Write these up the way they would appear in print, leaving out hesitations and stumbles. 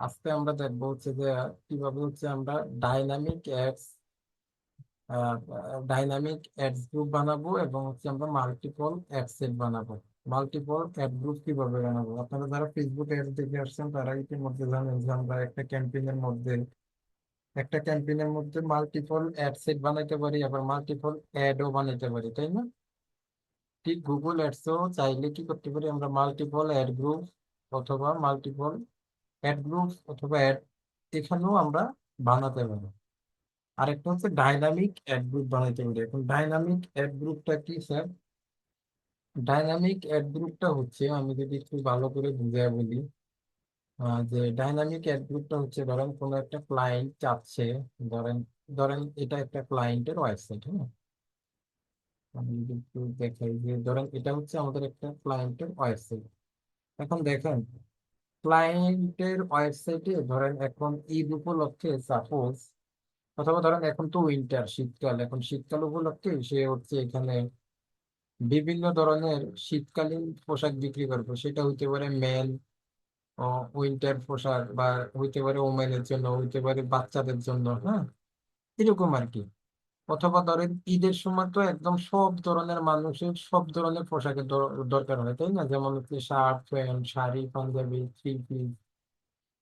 আজকে আমরা দেখবো হচ্ছে যে কিভাবে হচ্ছে আমরা dynamic ads dynamic ads group বানাবো এবং হচ্ছে আমরা মাল্টিপল অ্যাড সেট বানাবো। মাল্টিপল অ্যাড গ্রুপ কিভাবে বানাবো, আপনারা যারা ফেসবুক অ্যাড দেখে আসছেন তারা ইতিমধ্যে জানেন যে আমরা একটা ক্যাম্পেইনের মধ্যে মাল্টিপল অ্যাড সেট বানাইতে পারি, আবার মাল্টিপল অ্যাডও বানাইতে পারি, তাই না? ঠিক গুগল অ্যাডসও চাইলে কি করতে পারি, আমরা মাল্টিপল অ্যাড গ্রুপ অথবা মাল্টিপল অ্যাড গ্রুপ অথবা অ্যাড এখানেও আমরা বানাতে পারি। আরেকটা হচ্ছে ডাইনামিক অ্যাড গ্রুপ বানাইতে পারি। এখন ডাইনামিক অ্যাড গ্রুপটা কি স্যার? ডাইনামিক অ্যাড গ্রুপটা হচ্ছে, আমি যদি একটু ভালো করে বুঝাই বলি, যে ডাইনামিক অ্যাড গ্রুপটা হচ্ছে ধরেন কোনো একটা ক্লায়েন্ট চাচ্ছে, ধরেন ধরেন এটা একটা ক্লায়েন্টের ওয়েবসাইট, হ্যাঁ। আমি যদি একটু দেখাই যে ধরেন এটা হচ্ছে আমাদের একটা ক্লায়েন্টের ওয়েবসাইট। এখন দেখেন, ক্লায়েন্টের ওয়েবসাইটে ধরেন এখন ঈদ উপলক্ষে সাপোজ, অথবা ধরেন এখন তো উইন্টার শীতকাল, এখন শীতকাল উপলক্ষে সে হচ্ছে এখানে বিভিন্ন ধরনের শীতকালীন পোশাক বিক্রি করবে। সেটা হইতে পারে মেল উইন্টার পোশাক, বা হইতে পারে ওমেনের জন্য, হইতে পারে বাচ্চাদের জন্য, হ্যাঁ, এরকম আর কি। অথবা ধরেন ঈদের সময় তো একদম সব ধরনের মানুষের সব ধরনের পোশাকের দরকার হয়, তাই না? যেমন হচ্ছে shirt pant, sari Punjabi, three piece,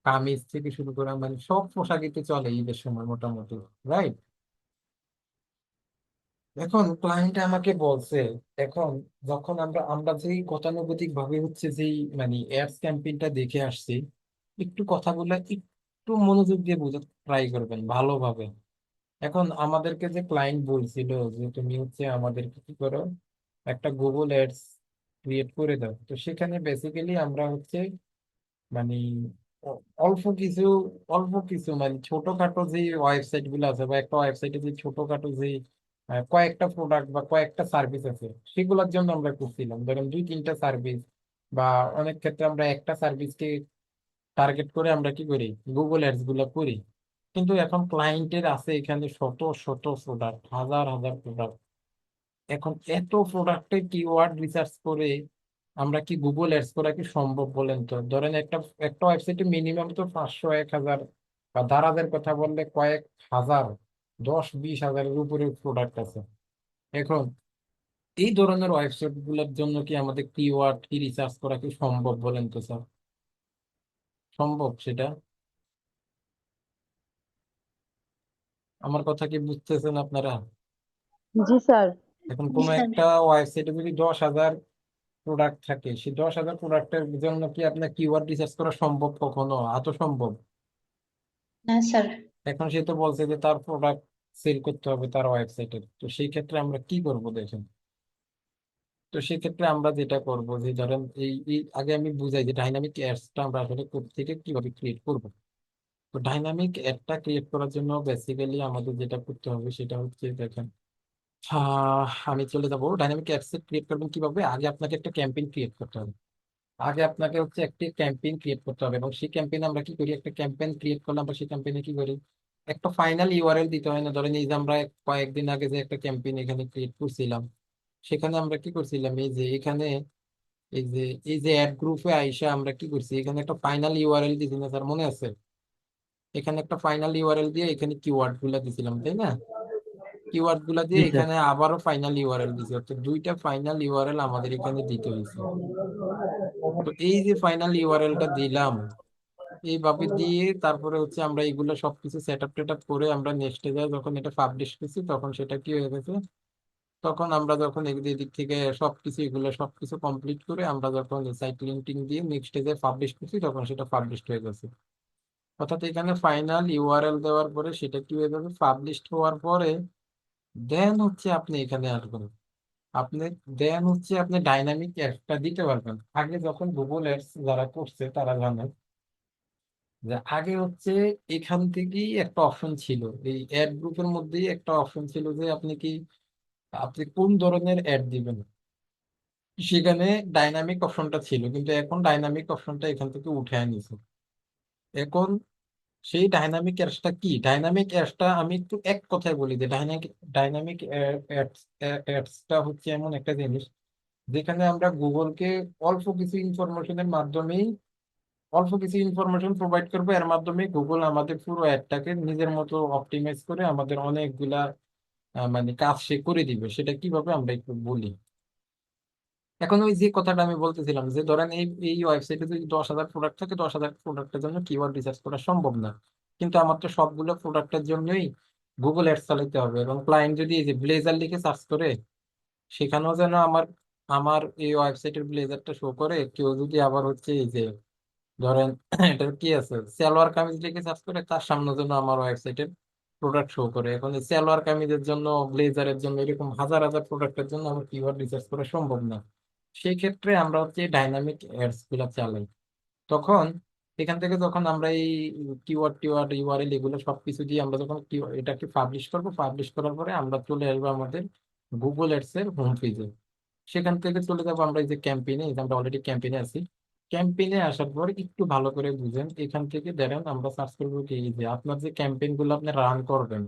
কামিজ থেকে শুরু করে মানে সব পোশাকই তো চলে ঈদের সময় মোটামুটি, রাইট? এখন ক্লায়েন্ট আমাকে বলছে, এখন যখন আমরা আমরা যেই গতানুগতিক ভাবে হচ্ছে যেই মানে অ্যাডস ক্যাম্পেইনটা দেখে আসছি, একটু কথাগুলো একটু মনোযোগ দিয়ে বোঝার ট্রাই করবেন ভালোভাবে। এখন আমাদেরকে যে ক্লায়েন্ট বলছিল যে তুমি হচ্ছে আমাদেরকে কি করো, একটা গুগল অ্যাডস ক্রিয়েট করে দাও, তো সেখানে বেসিক্যালি আমরা হচ্ছে মানে অল্প কিছু মানে ছোটখাটো যে ওয়েবসাইট গুলো আছে, বা একটা ওয়েবসাইটে যে ছোটখাটো যে কয়েকটা প্রোডাক্ট বা কয়েকটা সার্ভিস আছে, সেগুলোর জন্য আমরা করছিলাম, ধরেন দুই তিনটা সার্ভিস, বা অনেক ক্ষেত্রে আমরা একটা সার্ভিসকে টার্গেট করে আমরা কি করি, গুগল অ্যাডস গুলো করি। কিন্তু এখন ক্লায়েন্টের আছে এখানে শত শত প্রোডাক্ট, হাজার হাজার প্রোডাক্ট। এখন এত প্রোডাক্টের কিওয়ার্ড রিসার্চ করে আমরা কি গুগল অ্যাডস করা কি সম্ভব বলেন? তো ধরেন একটা একটা ওয়েবসাইটে মিনিমাম তো 500 1000, বা দারাজের কথা বললে কয়েক হাজার, 10 20 হাজারের উপরে প্রোডাক্ট আছে। এখন এই ধরনের ওয়েবসাইট গুলোর জন্য কি আমাদের কিওয়ার্ড কি রিসার্চ করা কি সম্ভব বলেন তো স্যার? সম্ভব সেটা? আমার কথা কি বুঝতেছেন আপনারা? জি স্যার। এখন কোনো একটা ওয়েবসাইটে যদি 10,000 প্রোডাক্ট থাকে, সেই 10,000 প্রোডাক্টের জন্য কি আপনার কিওয়ার্ড রিসার্চ করা সম্ভব? কখনো আদৌ সম্ভব? না স্যার। এখন সে তো বলছে যে তার প্রোডাক্ট সেল করতে হবে তার ওয়েবসাইটে, তো সেই ক্ষেত্রে আমরা কি করব দেখেন। তো সেই ক্ষেত্রে আমরা যেটা করব যে ধরেন এই আগে আমি বুঝাই যে ডাইনামিক অ্যাডসটা আমরা আসলে থেকে কিভাবে ক্রিয়েট করব। তো ডাইনামিক অ্যাডটা ক্রিয়েট করার জন্য বেসিক্যালি আমাদের যেটা করতে হবে সেটা হচ্ছে দেখেন, আমি চলে যাবো ডাইনামিক অ্যাডস ক্রিয়েট করবেন কিভাবে। আগে আপনাকে একটা ক্যাম্পেইন ক্রিয়েট করতে হবে। আগে আপনাকে হচ্ছে একটি ক্যাম্পেইন ক্রিয়েট করতে হবে, এবং সেই ক্যাম্পেইনে আমরা কি করি, একটা ক্যাম্পেইন ক্রিয়েট করলাম, আমরা সেই ক্যাম্পেইনে কি করি, একটা ফাইনাল ইউআরএল দিতে হয় না? ধরেন এই যে আমরা কয়েকদিন আগে যে একটা ক্যাম্পেইন এখানে ক্রিয়েট করছিলাম, সেখানে আমরা কি করছিলাম, এই যে এখানে এই যে এই যে অ্যাড গ্রুপে আইসা আমরা কি করছি, এখানে একটা ফাইনাল ইউআরএল দিছি না স্যার, মনে আছে? এখানে একটা ফাইনাল ইউআরএল দিয়ে এখানে কিওয়ার্ড গুলা দিছিলাম, তাই না? কিওয়ার্ড গুলা দিয়ে জি স্যার। এখানে আবারও ফাইনাল ইউআরএল দিছি, অর্থাৎ দুইটা ফাইনাল ইউআরএল আমাদের এখানে দিতে হয়েছে। তো এই যে ফাইনাল ইউআরএলটা দিলাম, এইভাবে দিয়ে তারপরে হচ্ছে আমরা এগুলো সবকিছু সেট আপ টেট আপ করে আমরা নেক্সটে যাই, যখন এটা পাবলিশ করছি তখন সেটা কি হয়ে গেছে, তখন আমরা যখন এদিক থেকে সবকিছু এগুলো সবকিছু কমপ্লিট করে আমরা যখন সাইট লিঙ্কিং দিয়ে নেক্সটে যে পাবলিশ করছি তখন সেটা পাবলিশ হয়ে গেছে। অর্থাৎ এখানে ফাইনাল ইউআরএল দেওয়ার পরে সেটা কি হয়ে যাবে, পাবলিশ হওয়ার পরে দেন হচ্ছে আপনি এখানে আসবেন। আপনি দেন হচ্ছে আপনি ডাইনামিক অ্যাডটা দিতে পারবেন। আগে যখন গুগল অ্যাডস যারা করছে তারা জানে যে আগে হচ্ছে এখান থেকেই একটা অপশন ছিল, এই অ্যাড গ্রুপের মধ্যেই একটা অপশন ছিল যে আপনি কোন ধরনের অ্যাড দিবেন, সেখানে ডাইনামিক অপশনটা ছিল, কিন্তু এখন ডাইনামিক অপশনটা এখান থেকে উঠে আনিছে। এখন সেই ডাইনামিক অ্যাডসটা কি, ডাইনামিক অ্যাডসটা আমি একটু এক কথায় বলি যে ডাইনামিক অ্যাডসটা হচ্ছে এমন একটা জিনিস যেখানে আমরা গুগলকে অল্প কিছু ইনফরমেশনের মাধ্যমেই অল্প কিছু ইনফরমেশন প্রোভাইড করবো, এর মাধ্যমে গুগল আমাদের পুরো অ্যাডটাকে নিজের মতো অপটিমাইজ করে আমাদের অনেকগুলা মানে কাজ সে করে দিবে। সেটা কিভাবে আমরা একটু বলি। এখন ওই যে কথাটা আমি বলতেছিলাম, যে ধরেন এই এই ওয়েবসাইটে যদি 10,000 প্রোডাক্ট থাকে, 10,000 প্রোডাক্টের জন্য কিওয়ার্ড রিসার্চ করা সম্ভব না। কিন্তু আমার তো সবগুলো প্রোডাক্টের জন্যই গুগল অ্যাডস চালাতে হবে, এবং ক্লায়েন্ট যদি এই যে ব্লেজার লিখে সার্চ করে, সেখানেও যেন আমার আমার এই ওয়েবসাইটের ব্লেজারটা শো করে। কেউ যদি আবার হচ্ছে এই যে ধরেন এটার কি আছে সালোয়ার কামিজ লিখে সার্চ করে, তার সামনে যেন আমার ওয়েবসাইটের প্রোডাক্ট শো করে। এখন এই সালোয়ার কামিজের জন্য, ব্লেজারের জন্য, এরকম হাজার হাজার প্রোডাক্টের জন্য আমার কিওয়ার্ড রিসার্চ করা সম্ভব না। সেই ক্ষেত্রে আমরা হচ্ছে ডাইনামিক অ্যাডস গুলা চালাই। তখন এখান থেকে যখন আমরা এই কিওয়ার্ড টিওয়ার্ড ইউআরএল এগুলো সবকিছু দিয়ে আমরা যখন এটাকে পাবলিশ করব, পাবলিশ করার পরে আমরা চলে আসবো আমাদের গুগল অ্যাডস এর হোম পেজে। সেখান থেকে চলে যাবো আমরা এই যে ক্যাম্পেইনে, আমরা অলরেডি ক্যাম্পেইনে আছি। ক্যাম্পেইনে আসার পর একটু ভালো করে বুঝেন, এখান থেকে দেখেন আমরা সার্চ করবো কি, এই যে আপনার যে ক্যাম্পেইন গুলো আপনি রান করবেন,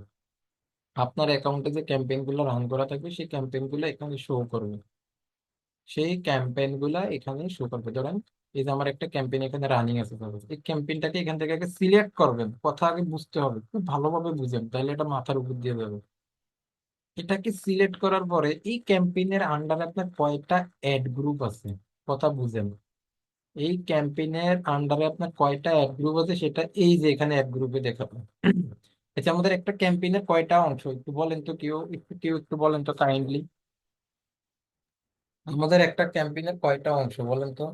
আপনার অ্যাকাউন্টে যে ক্যাম্পেইন গুলো রান করা থাকবে সেই ক্যাম্পেইন গুলো এখানে শো করবে। সেই ক্যাম্পেইন গুলা এখানে শো করবে। ধরেন এই যে আমার একটা ক্যাম্পেইন এখানে রানিং আছে suppose, এই ক্যাম্পেইনটাকে এখান থেকে আগে সিলেক্ট করবেন। কথা আগে বুঝতে হবে, খুব ভালোভাবে বুঝেন, তাহলে এটা মাথার উপর দিয়ে যাবে। এটাকে সিলেক্ট করার পরে এই ক্যাম্পেইনের আন্ডারে আপনার কয়টা অ্যাড গ্রুপ আছে, কথা বুঝেন। এই ক্যাম্পেইনের আন্ডারে আপনার কয়টা অ্যাড গ্রুপ আছে সেটা এই যে এখানে অ্যাড গ্রুপে দেখাবো। আচ্ছা, আমাদের একটা ক্যাম্পেইনের কয়টা অংশ একটু বলেন তো, কেউ একটু বলেন তো কাইন্ডলি। আমাদের একটা ক্যাম্পেইনের কয়টা অংশ বলেন তো।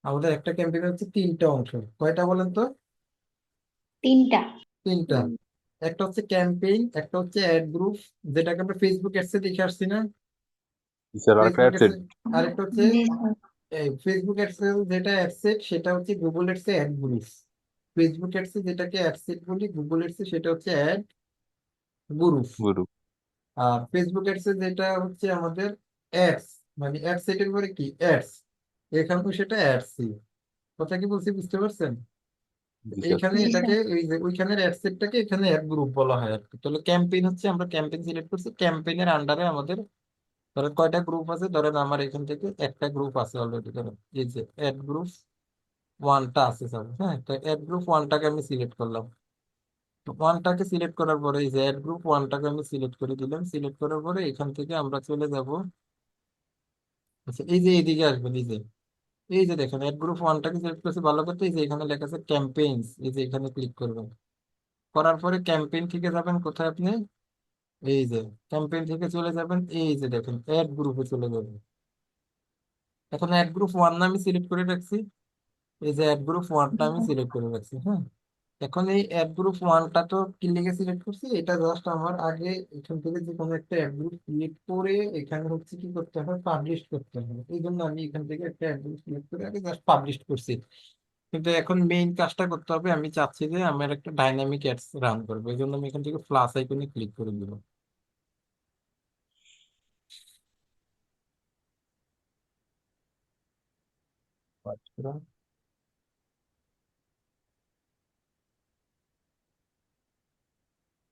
আমাদের একটা ক্যাম্পেইন হচ্ছে তিনটা অংশ। কয়টা বলেন তো? তিনটা। তিনটা। একটা হচ্ছে ক্যাম্পেইন, একটা হচ্ছে অ্যাড গ্রুপ, যেটাকে আমরা ফেসবুক অ্যাডসে দেখে আসছি না? স্যার আর একটা ফেসবুক অ্যাডসেট। অ্যাডসে। আরেকটা হচ্ছে জি স্যার। এই ফেসবুক অ্যাডসে যেটা অ্যাডসেট, সেটা হচ্ছে গুগল অ্যাডসে অ্যাড গ্রুপ। ফেসবুক অ্যাডসে যেটাকে অ্যাডসেট বলি, গুগল অ্যাডসে সেটা হচ্ছে অ্যাড গ্রুপ। গুরু। আর ফেসবুক অ্যাডসে যেটা হচ্ছে আমাদের অ্যাডস, মানে অ্যাডসেটের পরে কি অ্যাডস, এখানে সেটা অ্যাডসি। কথা কি বলছি বুঝতে পারছেন? জি স্যার। এইখানে জি এটাকে স্যার। ওই যে ওইখানের অ্যাড সেটটাকে এখানে অ্যাড গ্রুপ বলা হয় আর কি। তাহলে ক্যাম্পেইন হচ্ছে, আমরা ক্যাম্পেইন সিলেক্ট করছি, ক্যাম্পেইনের আন্ডারে আমাদের ধরেন কয়টা গ্রুপ আছে। ধরেন আমার এখান থেকে একটা গ্রুপ আছে অলরেডি, ধরেন এই যে অ্যাড গ্রুপ ওয়ানটা আছে স্যার। হ্যাঁ, তো অ্যাড গ্রুপ ওয়ানটাকে আমি সিলেক্ট করলাম। ওয়ানটাকে সিলেক্ট করার পরে এই যে অ্যাড গ্রুপ ওয়ানটাকে আমি সিলেক্ট করে দিলাম। সিলেক্ট করার পরে এখান থেকে আমরা চলে যাব। আচ্ছা, এই যে এইদিকে আসবেন, এই যে দেখেন অ্যাড গ্রুপ ওয়ানটাকে সিলেক্ট করছি ভালো করতে, এই যে এখানে লেখা আছে ক্যাম্পেইনস, এই যে এখানে ক্লিক করবেন। করার পরে ক্যাম্পেইন থেকে যাবেন কোথায় আপনি, এই যে ক্যাম্পেইন থেকে চলে যাবেন, এই যে দেখেন অ্যাড গ্রুপে চলে যাবেন। এখন অ্যাড গ্রুপ ওয়ান আমি সিলেক্ট করে রাখছি, এই যে অ্যাড গ্রুপ ওয়ানটা আমি সিলেক্ট করে রাখছি। হ্যাঁ, এখন এই অ্যাড গ্রুপ ওয়ানটা তো কি লিখে সিলেক্ট করছি, এটা জাস্ট আমার আগে এখান থেকে যে কোনো একটা অ্যাড গ্রুপ ক্রিয়েট করে এখানে হচ্ছে কি করতে হবে, পাবলিশ করতে হবে। এই জন্য আমি এখান থেকে একটা অ্যাড গ্রুপ সিলেক্ট করে আগে জাস্ট পাবলিশ করছি। কিন্তু এখন মেইন কাজটা করতে হবে, আমি চাচ্ছি যে আমার একটা ডাইনামিক অ্যাডস রান করবো। এই জন্য আমি এখান থেকে প্লাস আইকনে ক্লিক করে দিব।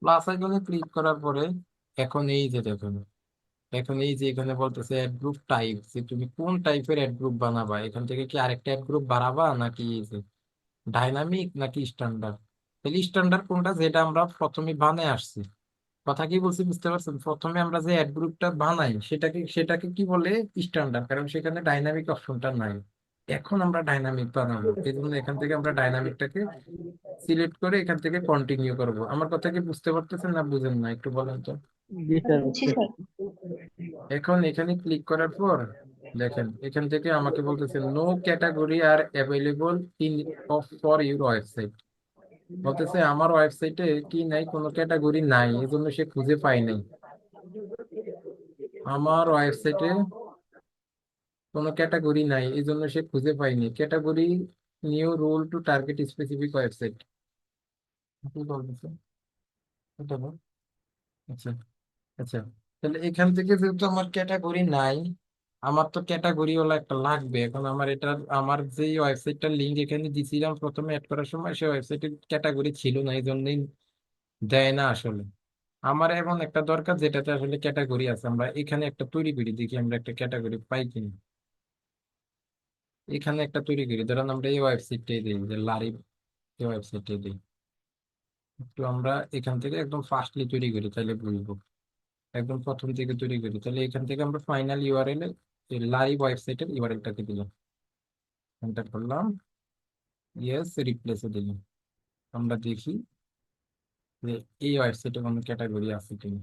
প্লাস আইকনে ক্লিক করার পরে এখন এই যে দেখুন, এখন এই যে এখানে বলতেছে অ্যাড গ্রুপ টাইপ, যে তুমি কোন টাইপের অ্যাড গ্রুপ বানাবা। এখান থেকে কি আরেকটা অ্যাড গ্রুপ বানাবা, নাকি ডাইনামিক, নাকি স্ট্যান্ডার্ড। তাহলে স্ট্যান্ডার্ড কোনটা, যেটা আমরা প্রথমে বানায় আসছি। কথা কি বলছি বুঝতে পারছেন? প্রথমে আমরা যে অ্যাড গ্রুপটা বানাই সেটাকে কি বলে, স্ট্যান্ডার্ড, কারণ সেখানে ডাইনামিক অপশনটা নাই। এখন আমরা ডাইনামিক বানাবো, এই জন্য এখান থেকে আমরা ডাইনামিকটাকে সিলেক্ট করে এখান থেকে কন্টিনিউ করব। আমার কথা কি বুঝতে পারতেছেন না বুঝেন না একটু বলেন তো। জি স্যার, বুঝছি স্যার। এখন এখানে ক্লিক করার পর দেখেন এখান থেকে আমাকে বলতেছে no category are available in of for your website. বলতেছে আমার ওয়েবসাইটে কি নাই, কোনো ক্যাটাগরি নাই, এই জন্য সে খুঁজে পায় নাই। আমার ওয়েবসাইটে কোনো ক্যাটাগরি নাই, এই জন্য সে খুঁজে পায়নি। Category new rule to target specific website, কি বলতেছে এটা বল। আচ্ছা, আচ্ছা, তাহলে এখান থেকে যেহেতু আমার ক্যাটাগরি নাই, আমার তো ক্যাটাগরি ওলা একটা লাগবে। এখন আমার এটা, আমার যে ওয়েবসাইটটার লিঙ্ক এখানে দিছিলাম প্রথমে অ্যাড করার সময়, সেই ওয়েবসাইটের ক্যাটাগরি ছিল না, এই জন্যই দেয় না আসলে। আমার এমন একটা দরকার যেটাতে আসলে ক্যাটাগরি আছে, আমরা এখানে একটা তৈরি করি, দেখি আমরা একটা ক্যাটাগরি পাই কিনা। এখানে একটা তৈরি করি, ধরেন আমরা এই ওয়েবসাইটটাই দিই, যে লারি এই ওয়েবসাইটটাই দিই। একটু আমরা এখান থেকে একদম ফার্স্টলি তৈরি করি, তাহলে বুঝবো। একদম প্রথম থেকে তৈরি করি, তাহলে এখান থেকে আমরা ফাইনাল ইউআরএল এ লাইভ ওয়েবসাইটের ইউআরএলটাকে দিলাম, এন্টার করলাম, ইয়েস, রিপ্লেসে দিলাম। আমরা দেখি যে এই ওয়েবসাইটে কোনো ক্যাটাগরি আছে কিনা,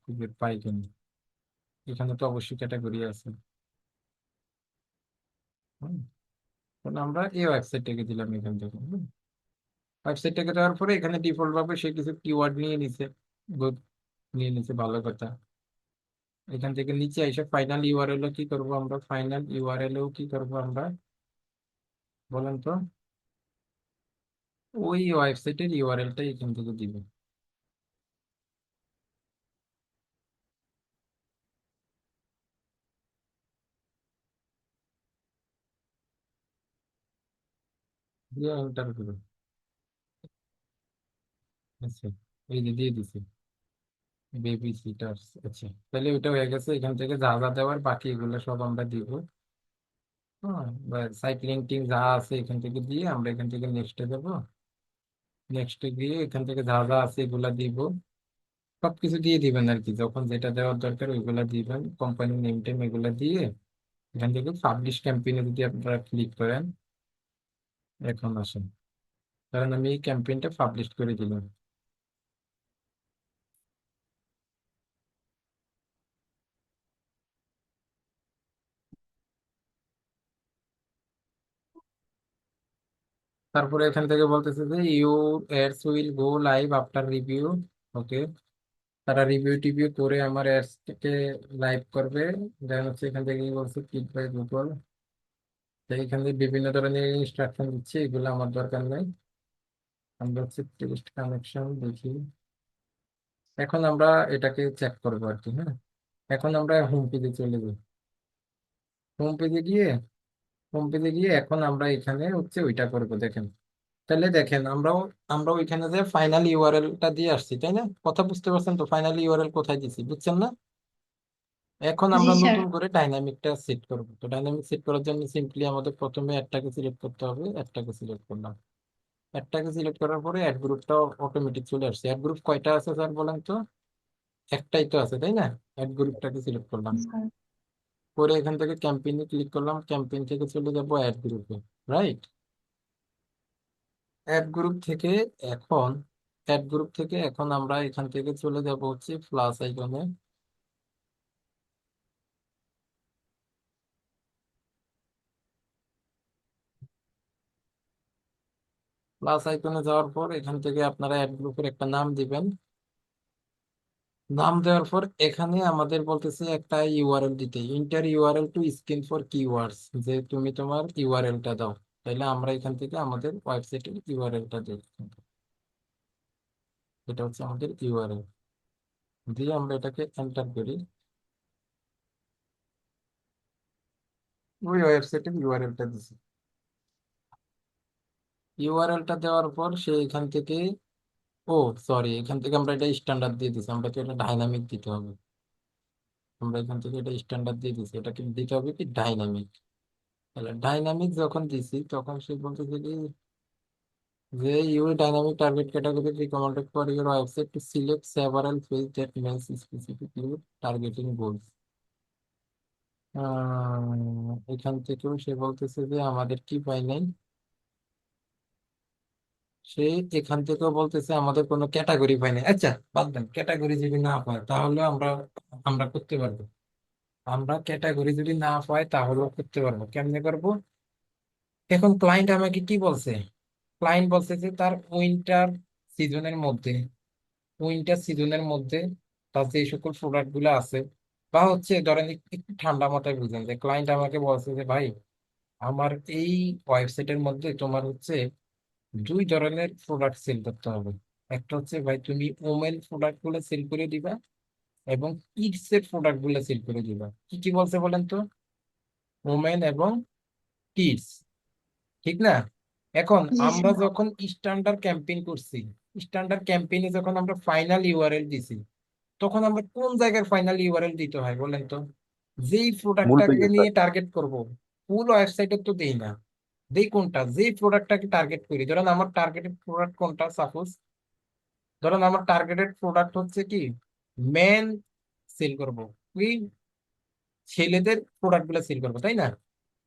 খুঁজে পাই কিনা। এখানে তো অবশ্যই ক্যাটাগরি আছে। হুম, তাহলে আমরা এই ওয়েবসাইটটাকে দিলাম এখান থেকে। ওয়েবসাইটটাকে দেওয়ার পরে এখানে ডিফল্ট ভাবে সে কিছু কিওয়ার্ড নিয়ে নিছে। গুড, নিয়ে নিছে, ভালো কথা। এখান থেকে নিচে এসে ফাইনাল ইউআরএল কি করব আমরা, ফাইনাল ইউআরএল কি করব আমরা, বলেন তো? ওই ওয়েবসাইটের ইউআরএলটা এখান থেকে দিব। দিয়ে এন্টার করব। আচ্ছা, এই যে দিয়ে দিছি, বেবি সিটার্স। আচ্ছা, তাহলে ওইটা হয়ে গেছে। এখান থেকে যা যা দেওয়ার বাকি এগুলো সব আমরা দিব। হ্যাঁ, বা সাইক্লিং টিম যা আছে এখান থেকে দিয়ে আমরা এখান থেকে নেক্সটে দেবো। নেক্সটে গিয়ে এখান থেকে যা যা আছে এগুলা দিব। সবকিছু দিয়ে দিবেন আর কি, যখন যেটা দেওয়ার দরকার ওইগুলা দিবেন, কোম্পানি নেম টেম এগুলা দিয়ে। এখান থেকে পাবলিশ ক্যাম্পেইনে যদি আপনারা ক্লিক করেন, এখন আসেন, কারণ আমি এই ক্যাম্পেইনটা পাবলিশ করে দিলাম। তারপরে এখান থেকে বলতেছে যে your ads will go live after review. Okay, তারা রিভিউ টিভিউ করে আমার অ্যাডস থেকে লাইভ করবে। দেন হচ্ছে এখান থেকে কি বলছে, ক্লিক বাই গুগল। তো এখান থেকে বিভিন্ন ধরনের ইনস্ট্রাকশন দিচ্ছে, এগুলো আমার দরকার নাই। আমরা হচ্ছে টেক্সট কানেকশন দেখি। এখন আমরা এটাকে চেক করবো আর কি। হ্যাঁ, এখন আমরা হোম পেজে চলে যাই। হোম পেজে গিয়ে এখন আমরা এখানে হচ্ছে ওইটা করবো, দেখেন। তাহলে দেখেন, আমরা ওইখানে যে ফাইনাল ইউআরএলটা দিয়ে আসছি, তাই না? কথা বুঝতে পারছেন তো, ফাইনাল ইউআরএল কোথায় দিছি, বুঝছেন না? এখন জি আমরা স্যার। নতুন করে ডাইনামিকটা সেট করব। তো ডাইনামিক সেট করার জন্য সিম্পলি আমাদের প্রথমে অ্যাডটাকে সিলেক্ট করতে হবে। অ্যাডটাকে সিলেক্ট করলাম। অ্যাডটাকে সিলেক্ট করার পরে অ্যাড গ্রুপটা অটোমেটিক চলে আসছে। অ্যাড গ্রুপ কয়টা আছে স্যার বলেন তো? একটাই তো আছে, তাই না? অ্যাড গ্রুপটাকে সিলেক্ট করলাম, স্যার। করে এখান থেকে ক্যাম্পেইনে ক্লিক করলাম, ক্যাম্পেইন থেকে চলে যাব অ্যাড গ্রুপে। রাইট, অ্যাড গ্রুপ থেকে এখন আমরা এখান থেকে চলে যাব হচ্ছে প্লাস আইকনে। প্লাস আইকনে যাওয়ার পর এখান থেকে আপনারা অ্যাড গ্রুপের একটা নাম দিবেন। নাম দেওয়ার পর এখানে আমাদের বলতেছে একটা ইউআরএল দিতে, inter URL two screen for keywords, যে তুমি তোমার ইউআরএলটা দাও। তাইলে আমরা এখান থেকে আমাদের ওয়েবসাইটের ইউআরএলটা দিই। এটা হচ্ছে আমাদের ইউআরএল, দিয়ে আমরা এটাকে এন্টার করি। ওই ওয়েবসাইটের ইউআরএলটা দিছি। ইউআরএলটা দেওয়ার পর সে এখান থেকে, ও সরি, এখান থেকে আমরা এটা স্ট্যান্ডার্ড দিয়ে দিছি, আমরা তো এটা ডাইনামিক দিতে হবে। আমরা এখান থেকে এটা স্ট্যান্ডার্ড দিয়ে দিছি, এটাকে দিতে হবে কি ডাইনামিক। তাহলে ডাইনামিক যখন দিছি তখন সে বলতেছে কি যে you dynamic target category recommended for your website to select several page that match specific your targeting goals. এখান থেকেও সে বলতেছে যে আমাদের কি পাই নাই। সে এখান থেকেও বলতেছে আমাদের কোনো ক্যাটাগরি পাই নাই। আচ্ছা, বাদ দেন, ক্যাটাগরি যদি না পায় তাহলে আমরা আমরা করতে পারবো। আমরা ক্যাটাগরি যদি না পাই তাহলেও করতে পারবো। কেমনে করবো? এখন ক্লায়েন্ট আমাকে কি বলছে? ক্লায়েন্ট বলছে যে তার সিজনের মধ্যে উইন্টার সিজনের মধ্যে তার যে সকল প্রোডাক্ট গুলো আছে, বা হচ্ছে ধরেন একটু ঠান্ডা মাথায় বুঝেন, যে ক্লায়েন্ট আমাকে বলছে যে ভাই, আমার এই ওয়েবসাইটের মধ্যে তোমার হচ্ছে দুই ধরনের প্রোডাক্ট সেল করতে হবে। একটা হচ্ছে ভাই তুমি ওমেন প্রোডাক্ট গুলো সেল করে দিবা, এবং কিডস এর প্রোডাক্ট গুলো সেল করে দিবা। কি কি বলছে বলেন তো? ওমেন এবং কিডস, ঠিক না? এখন জি আমরা স্যার। যখন স্ট্যান্ডার্ড ক্যাম্পেইন করছি, স্ট্যান্ডার্ড ক্যাম্পেইনে যখন আমরা ফাইনাল ইউআরএল দিছি, তখন আমরা কোন জায়গার ফাইনাল ইউআরএল দিতে হয় বলেন তো? যেই মূল প্রোডাক্টটাকে পেজে নিয়ে স্যার। টার্গেট করব, ফুল ওয়েবসাইটে তো দেই না, দেই কোনটা, যে প্রোডাক্টটাকে টার্গেট করি। ধরেন আমার টার্গেটেড প্রোডাক্ট কোনটা, সাপোজ ধরেন আমার টার্গেটেড প্রোডাক্ট হচ্ছে কি মেন সেল করব, কি ছেলেদের প্রোডাক্ট গুলো সেল করবো, তাই না?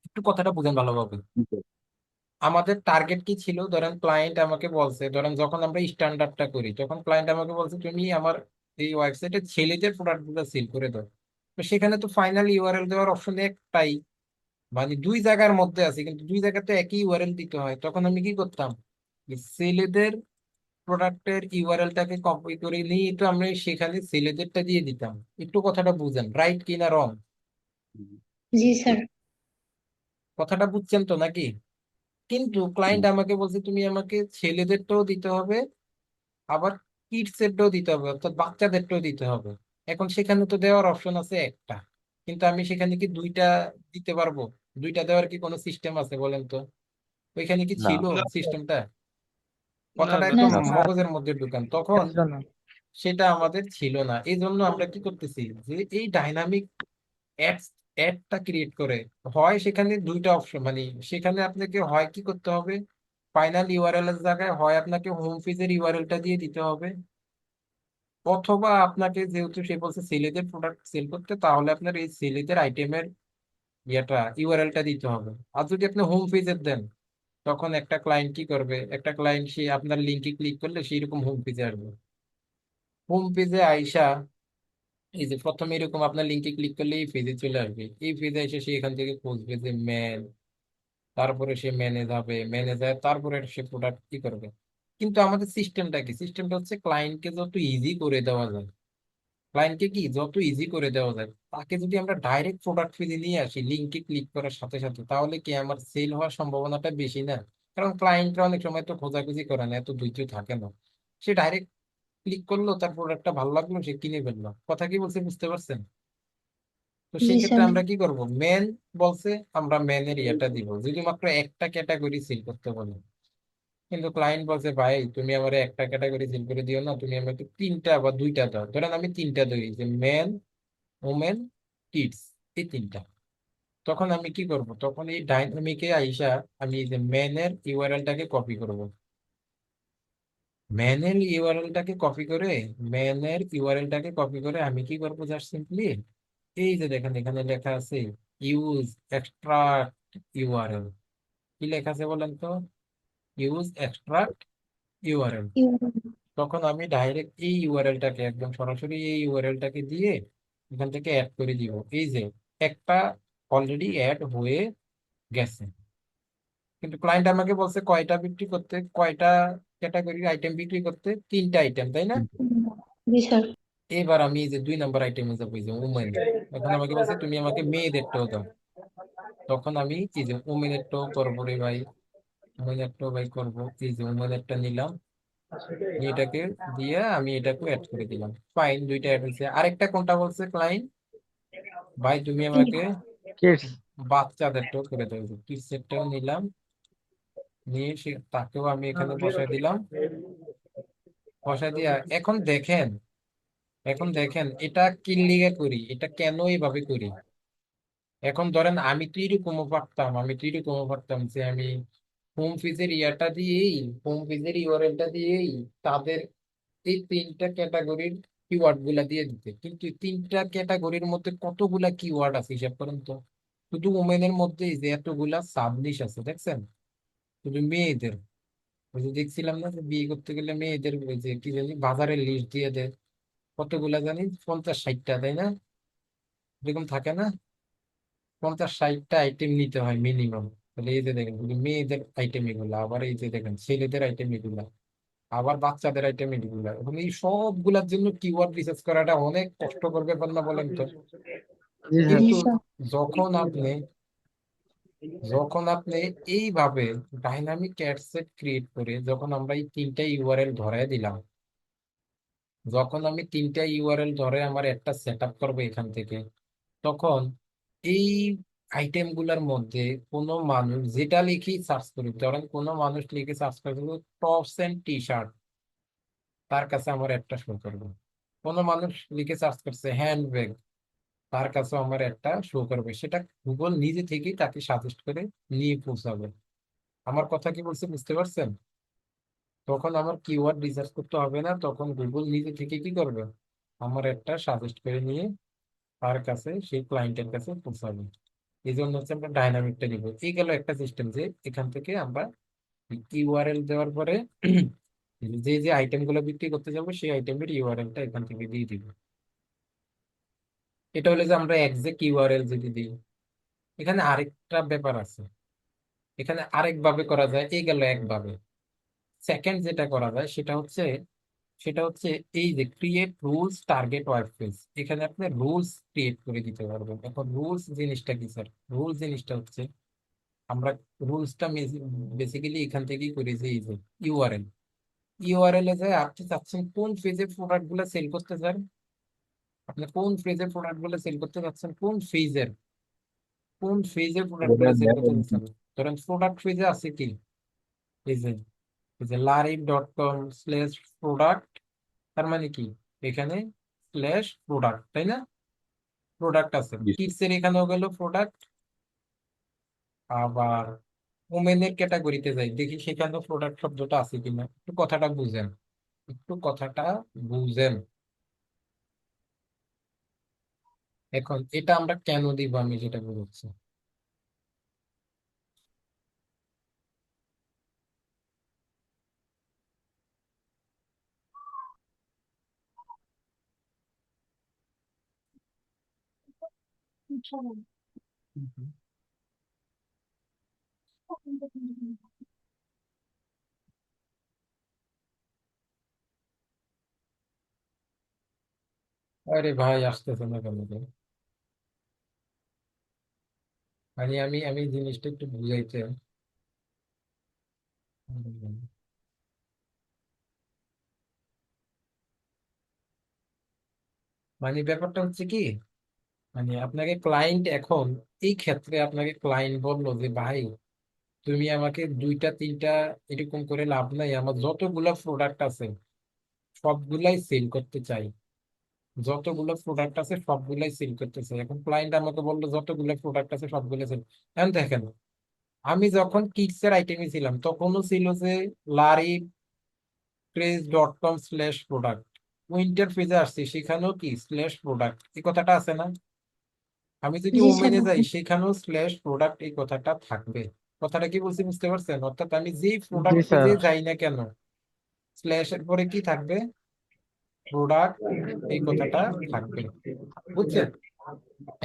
একটু কথাটা বুঝেন ভালোভাবে। জি স্যার। আমাদের টার্গেট কি ছিল, ধরেন ক্লায়েন্ট আমাকে বলছে, ধরেন যখন আমরা স্ট্যান্ডার্ডটা করি তখন ক্লায়েন্ট আমাকে বলছে তুমি আমার এই ওয়েবসাইটে ছেলেদের প্রোডাক্ট গুলো সেল করে দাও। তো সেখানে তো ফাইনাল ইউআরএল দেওয়ার অপশন একটাই, মানে দুই জায়গার মধ্যে আছে কিন্তু দুই জায়গাতে একই ইউআরএল দিতে হয়। তখন আমি কি করতাম, এই ছেলেদের প্রোডাক্টের ইউআরএলটাকে কপি করে নিয়ে তো আমরা সেখানে ছেলেদেরটা দিয়ে দিতাম। একটু কথাটা বুঝেন, রাইট কি না রং? জি জি স্যার। কথাটা বুঝছেন তো নাকি? কিন্তু ক্লায়েন্ট জি আমাকে বলছে তুমি আমাকে ছেলেদেরটাও দিতে হবে, আবার কিডস এরটাও দিতে হবে, অর্থাৎ বাচ্চাদেরটাও দিতে হবে। এখন সেখানে তো দেওয়ার অপশন আছে একটা, কিন্তু আমি সেখানে কি দুইটা দিতে পারবো? দুইটা দেওয়ার কি কোনো সিস্টেম আছে বলেন তো? ওইখানে কি না। ছিল সিস্টেমটা? কথাটা না একদম না স্যার। স্যার। মগজের মধ্যে ঢুকান। তখন সেটা আমাদের ছিল না, এই জন্য আমরা কি করতেছি, যে এই ডাইনামিক অ্যাডস অ্যাডটা ক্রিয়েট করে, হয় সেখানে দুইটা অপশন, মানে সেখানে আপনাকে হয় কি করতে হবে, ফাইনাল ইউআরএল এর জায়গায় হয় আপনাকে হোম পেজের ইউআরএলটা দিয়ে দিতে হবে, অথবা আপনাকে যেহেতু সে বলছে ছেলেদের প্রোডাক্ট সেল করতে, তাহলে আপনার এই ছেলেদের আইটেমের ইয়েটা ইউআরএলটা দিতে হবে। আর যদি আপনি হোম পেজের দেন, তখন একটা ক্লায়েন্ট কি করবে, একটা ক্লায়েন্ট সে আপনার লিঙ্কে ক্লিক করলে সেই রকম হোম পেজে আসবে। হোম পেজে আইসা এই যে প্রথমে এরকম আপনার লিঙ্কে ক্লিক করলে এই পেজে চলে আসবে, এই পেজে এসে সে এখান থেকে খুঁজবে যে ম্যান, তারপরে সে ম্যানেজ হবে, ম্যানেজার, তারপরে সে প্রোডাক্ট কি করবে। কিন্তু আমাদের সিস্টেমটা কি, সিস্টেমটা হচ্ছে ক্লায়েন্টকে যত ইজি করে দেওয়া যায়, ক্লায়েন্টকে কি যত ইজি করে দেওয়া যায়, তাকে যদি আমরা ডাইরেক্ট প্রোডাক্ট পেজে নিয়ে আসি লিঙ্কে ক্লিক করার সাথে সাথে, তাহলে কি আমার সেল হওয়ার সম্ভাবনাটা বেশি না? কারণ ক্লায়েন্টরা অনেক সময় তো খোঁজাখুঁজি করে না, এত ধৈর্য থাকে না। সে ডাইরেক্ট ক্লিক করলো, তার প্রোডাক্টটা ভালো লাগলো, সে কিনে ফেললো। কথা কি বলছে বুঝতে পারছেন? তো জি সেই ক্ষেত্রে স্যার। আমরা কি করব, মেন বলছে আমরা মেনের ইয়েটা দিব যদি মাত্র একটা ক্যাটাগরি সিল করতে বলি। কিন্তু ক্লায়েন্ট বলছে ভাই তুমি আমার একটা ক্যাটাগরি সিল করে দিও না, তুমি আমাকে তিনটা বা দুইটা দাও। ধরেন আমি তিনটা দিই, যে মেন, ওমেন, কিডস, এই তিনটা। তখন আমি কি করব, তখন এই ডাইনামিকে আইসা আমি এই যে মেনের ইউআরএলটাকে কপি করব, মেনের ইউআরএলটাকে কপি করে আমি কি করবো, জাস্ট সিম্পলি এই যে দেখেন এখানে লেখা আছে ইউজ এক্সট্রাক্ট ইউআরএল। কি লেখা আছে বলেন তো? Use extract URL. তখন আমি ডাইরেক্ট এই ইউআরএলটাকে একদম সরাসরি এই ইউআরএলটাকে দিয়ে এখান থেকে অ্যাড করে দিব। এই যে একটা অলরেডি অ্যাড হয়ে গেছে, কিন্তু ক্লায়েন্ট আমাকে বলছে কয়টা বিক্রি করতে, কয়টা ক্যাটাগরির আইটেম বিক্রি করতে, তিনটা আইটেম, তাই না? জি স্যার। এবার আমি এই যে 2 নম্বর আইটেমে যাবো, এই যে উমেন। এখন আমাকে বলছে তুমি আমাকে মেয়েদেরটাও দাও। তখন আমি এই যে উমেনেরটাও করবো রে ভাই, উমেনেরটাও ভাই করবো। এই যে উমেনেরটা নিলাম, নিয়ে এটাকে দিয়ে আমি এটাকে অ্যাড করে দিলাম। ফাইন, দুইটা অ্যাড হয়েছে। আরেকটা কোনটা বলছে ক্লায়েন্ট, ভাই তুমি আমাকে কিডস। বাচ্চাদেরটাও করে দেবে। কিডস সেটটাও নিলাম, নিয়ে তাকেও আমি এখানে বসায় দিলাম। বসায় দিয়া এখন দেখেন এটা কি লিগে করি, এটা কেন এইভাবে করি। এখন ধরেন আমি তো এরকমও পারতাম যে আমি হোম পেজের ইউআরএলটা দিয়েই তাদের এই তিনটা ক্যাটাগরির কিওয়ার্ড গুলা দিয়ে দিতে। কিন্তু এই তিনটা ক্যাটাগরির মধ্যে কতগুলা কিওয়ার্ড আছে হিসাব করেন তো। শুধু ওমেনের মধ্যে যে এতগুলা সাবনিশ আছে দেখছেন, শুধু মেয়েদের। ওই যে দেখছিলাম না যে বিয়ে করতে গেলে মেয়েদের ওই যে কি জানি বাজারের লিস্ট দিয়ে দেয়, কতগুলা জানি 50-60টা, তাই না? এরকম থাকে না? 50-60টা আইটেম নিতে হয় মিনিমাম। তাহলে এই যে দেখেন শুধু মেয়েদের আইটেম এগুলা, আবার এই যে দেখেন ছেলেদের আইটেম এগুলা, আবার বাচ্চাদের আইটেম এগুলা, এবং এই সবগুলার জন্য কিওয়ার্ড রিসার্চ করাটা অনেক কষ্টকর ব্যাপার না বলেন তো? জি স্যার। জি কিন্তু স্যার। যখন আপনি যখন আপনি এইভাবে ডাইনামিক অ্যাড সেট ক্রিয়েট করে যখন আমরা এই তিনটা ইউআরএল ধরায় দিলাম, যখন আমি তিনটা ইউআরএল ধরে আমার একটা সেট আপ করবো এখান থেকে, তখন এই আইটেম গুলার মধ্যে কোনো মানুষ যেটা লিখে সার্চ করি, ধরেন কোনো মানুষ লিখে সার্চ করে টপস এন্ড টি শার্ট, তার কাছে আমার একটা শো করবে। কোনো মানুষ লিখে সার্চ করছে হ্যান্ড ব্যাগ, তার কাছে আমার একটা শো করবে, সেটা গুগল নিজে থেকেই তাকে সাজেস্ট করে নিয়ে পৌঁছাবে। আমার কথা কি বলছে বুঝতে পারছেন? তখন আমার কিওয়ার্ড রিসার্চ করতে হবে না, তখন গুগল নিজে থেকে কি করবে, আমার একটা সাজেস্ট করে নিয়ে তার কাছে, সেই ক্লায়েন্টের কাছে পৌঁছাবে। এই জন্য হচ্ছে আমরা ডাইনামিকটা নিব। এই গেল একটা সিস্টেম, যে এখান থেকে আমরা ইউআরএল দেওয়ার পরে যে যে আইটেম গুলো বিক্রি করতে যাবো সেই আইটেমের ইউআরএলটা এখান থেকে দিয়ে দিব। এটা হলে যে আমরা এক্সাক্ট ইউআরএল যদি দিই। এখানে আরেকটা ব্যাপার আছে, এখানে আরেক ভাবে করা যায়। এই গেল একভাবে। সেকেন্ড যেটা করা যায় সেটা হচ্ছে এই যে create rules target web page, এখানে আপনি রুলস ক্রিয়েট করে দিতে পারবেন। এখন রুলস জিনিসটা কি স্যার? রুলস জিনিসটা হচ্ছে আমরা রুলসটা বেসিক্যালি এখান থেকেই করি, যে এই যে ইউআরএল। ইউআরএল এ যায় আপনি চাচ্ছেন কোন ফেজে প্রোডাক্ট গুলো সেল করতে চান, আপনি কোন ফেজে প্রোডাক্ট গুলো সেল করতে চাচ্ছেন, কোন ফেজের প্রোডাক্ট গুলো সেল করতে চাচ্ছেন। ধরেন প্রোডাক্ট ফেজে আছে কি, এই যে larin.com/product, তার মানে কি, এখানে স্ল্যাশ প্রোডাক্ট, তাই না? প্রোডাক্ট আছে, জি স্যার। কিডস এর এখানেও গেল প্রোডাক্ট। আবার ওমেনের ক্যাটাগরিতে যাই, দেখি সেখানেও প্রোডাক্ট শব্দটা আছে কিনা, একটু কথাটা বুঝেন, একটু কথাটা বুঝেন। এখন এটা আমরা কেন দিব, আমি যেটা বলছি। আরে ভাই, আসতেছে না কেন রে? মানে আমি জিনিসটা একটু বুঝাইতে। মানে ব্যাপারটা হচ্ছে কি, মানে আপনাকে ক্লায়েন্ট এখন, এই ক্ষেত্রে আপনাকে ক্লায়েন্ট বললো যে ভাই, তুমি আমাকে দুইটা তিনটা এরকম করে লাভ নাই, আমার যতগুলা প্রোডাক্ট আছে সবগুলাই সেল করতে চাই, যতগুলো প্রোডাক্ট আছে সবগুলাই সেল করতে চাই। এখন ক্লায়েন্ট আমাকে বললো যতগুলো প্রোডাক্ট আছে সবগুলো সেল। এখন দেখেন, আমি যখন কিডস এর আইটেমে ছিলাম তখনও ছিল যে larrycraze.com/product, উইন্টার ফেজে আসছি সেখানেও কি স্ল্যাশ প্রোডাক্ট এই কথাটা আছে না? আমি যদি জি স্যার। ওমেনে যাই সেখানেও স্ল্যাশ প্রোডাক্ট এই কথাটা থাকবে। কথাটা কি বলছি বুঝতে পারছেন? অর্থাৎ আমি যেই জি প্রোডাক্ট স্যার। পেজে যাই না কেন, স্ল্যাশ এর পরে কি থাকবে, প্রোডাক্ট এই কথাটা থাকবে। বুঝছেন?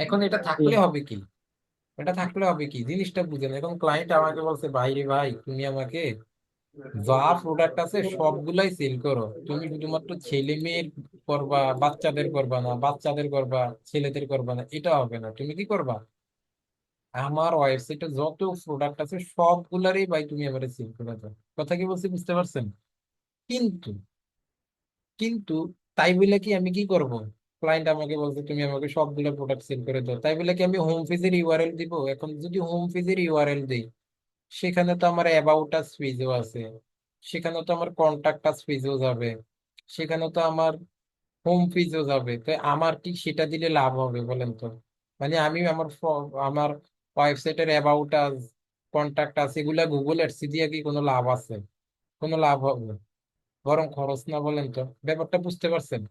এখন এটা থাকলে হবে কি, এটা থাকলে হবে কি জিনিসটা বুঝেন। এখন ক্লায়েন্ট আমাকে বলছে ভাই রে ভাই, তুমি আমাকে যা প্রোডাক্ট আছে সবগুলাই সেল করো, তুমি শুধুমাত্র ছেলে মেয়ের করবা, বাচ্চাদের করবা না, বাচ্চাদের করবা, ছেলেদের করবা না, এটা হবে না। তুমি কি করবা, আমার ওয়েবসাইটে যত প্রোডাক্ট আছে সবগুলারই ভাই তুমি আমার সেল করে দাও। কথা কি বলছি বুঝতে পারছেন? কিন্তু কিন্তু তাই বলে কি আমি কি করব, ক্লায়েন্ট আমাকে বলছে তুমি আমাকে সবগুলো প্রোডাক্ট সেল করে দাও, তাই বলে কি আমি হোম পেজের ইউআরএল দিব? এখন যদি হোম পেজের ইউআরএল দিই, সেখানে তো আমার অ্যাবাউট আস পেজও আছে, সেখানে তো আমার কন্টাক্ট আস পেজও যাবে, সেখানে তো আমার হোম পেজও যাবে। তো আমার কি সেটা দিলে লাভ হবে বলেন তো? মানে আমি আমার ওয়েবসাইটের অ্যাবাউট আস, কন্টাক্ট আস, এগুলা গুগল অ্যাডস দিয়ে কি কোনো লাভ আছে? কোনো লাভ হবে? বরং খরচ না, বলেন তো? ব্যাপারটা বুঝতে পারছেন?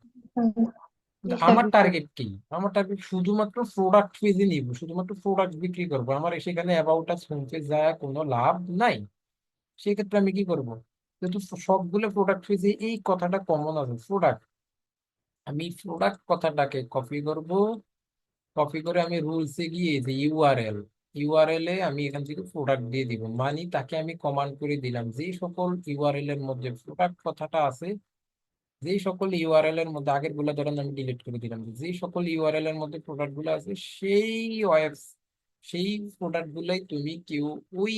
জি কিন্তু স্যার। আমার টার্গেট কি, আমার টার্গেট শুধুমাত্র প্রোডাক্ট পেজে নিব, শুধুমাত্র প্রোডাক্ট বিক্রি করবো, আমার সেখানে অ্যাবাউট আস হোম পেজ যায় কোনো লাভ নাই। সেক্ষেত্রে আমি কি করব, যেহেতু সবগুলো প্রোডাক্ট পেজে এই কথাটা কমন আছে প্রোডাক্ট, আমি প্রোডাক্ট কথাটাকে কপি করব। কপি করে আমি রুলসে গিয়ে যে ইউআরএল এ আমি এখান থেকে প্রোডাক্ট দিয়ে দিব, মানে তাকে আমি কমান্ড করে দিলাম যে সকল ইউআরএল এর মধ্যে প্রোডাক্ট কথাটা আছে, যেই সকল ইউআরএল এর মধ্যে, আগের গুলো ধরেন আমি ডিলিট করে দিলাম, যেই সকল ইউআরএল এর মধ্যে প্রোডাক্ট গুলো আছে সেই ওয়েবস সেই প্রোডাক্ট গুলাই তুমি কেউ, ওই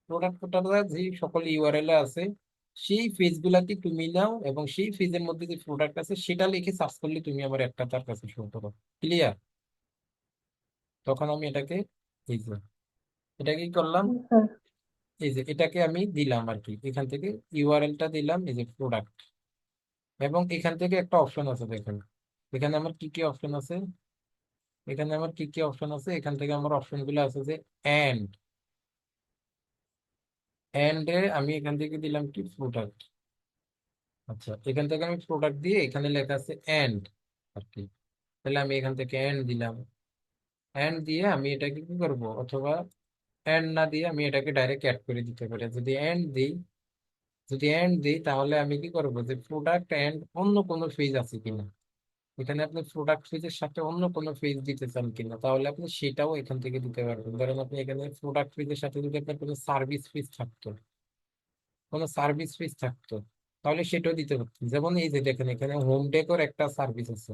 প্রোডাক্টটা যে সকল ইউআরএল এ আছে সেই পেজ গুলাকে তুমি নাও, এবং সেই পেজের মধ্যে যে প্রোডাক্ট আছে সেটা লিখে সার্চ করলে তুমি আমার একটা তার কাছে শো করো। ক্লিয়ার? তখন আমি এটাকে, এই যে এটা কি করলাম, জি স্যার। এই যে এটাকে আমি দিলাম আর কি, এখান থেকে ইউআরএলটা দিলাম, এই যে প্রোডাক্ট। এবং এখান থেকে একটা অপশন আছে দেখেন, এখানে আমার কি কি অপশন আছে, এখানে আমার কি কি অপশন আছে, এখান থেকে আমার অপশন গুলো আছে যে এন্ড এন্ড এ আমি এখান থেকে দিলাম কি প্রোডাক্ট। আচ্ছা, এখান থেকে আমি প্রোডাক্ট দিয়ে এখানে লেখা আছে এন্ড আর কি। তাহলে আমি এখান থেকে এন্ড দিলাম। এন্ড দিয়ে আমি এটাকে কি করব, অথবা এন্ড না দিয়ে আমি এটাকে ডাইরেক্ট অ্যাড করে দিতে পারি। যদি এন্ড দিই তাহলে আমি কি করব, যে প্রোডাক্ট এন্ড অন্য কোনো ফেজ আছে কিনা, এখানে আপনি প্রোডাক্ট ফেজের সাথে অন্য কোনো ফেজ দিতে চান কিনা, তাহলে আপনি সেটাও এখান থেকে দিতে পারবেন। ধরেন আপনি এখানে প্রোডাক্ট ফেজের সাথে যদি আপনার কোনো সার্ভিস ফিজ থাকতো তাহলে সেটাও দিতে পারতেন। যেমন এই যে দেখেন, এখানে হোম ডেকোর একটা সার্ভিস আছে,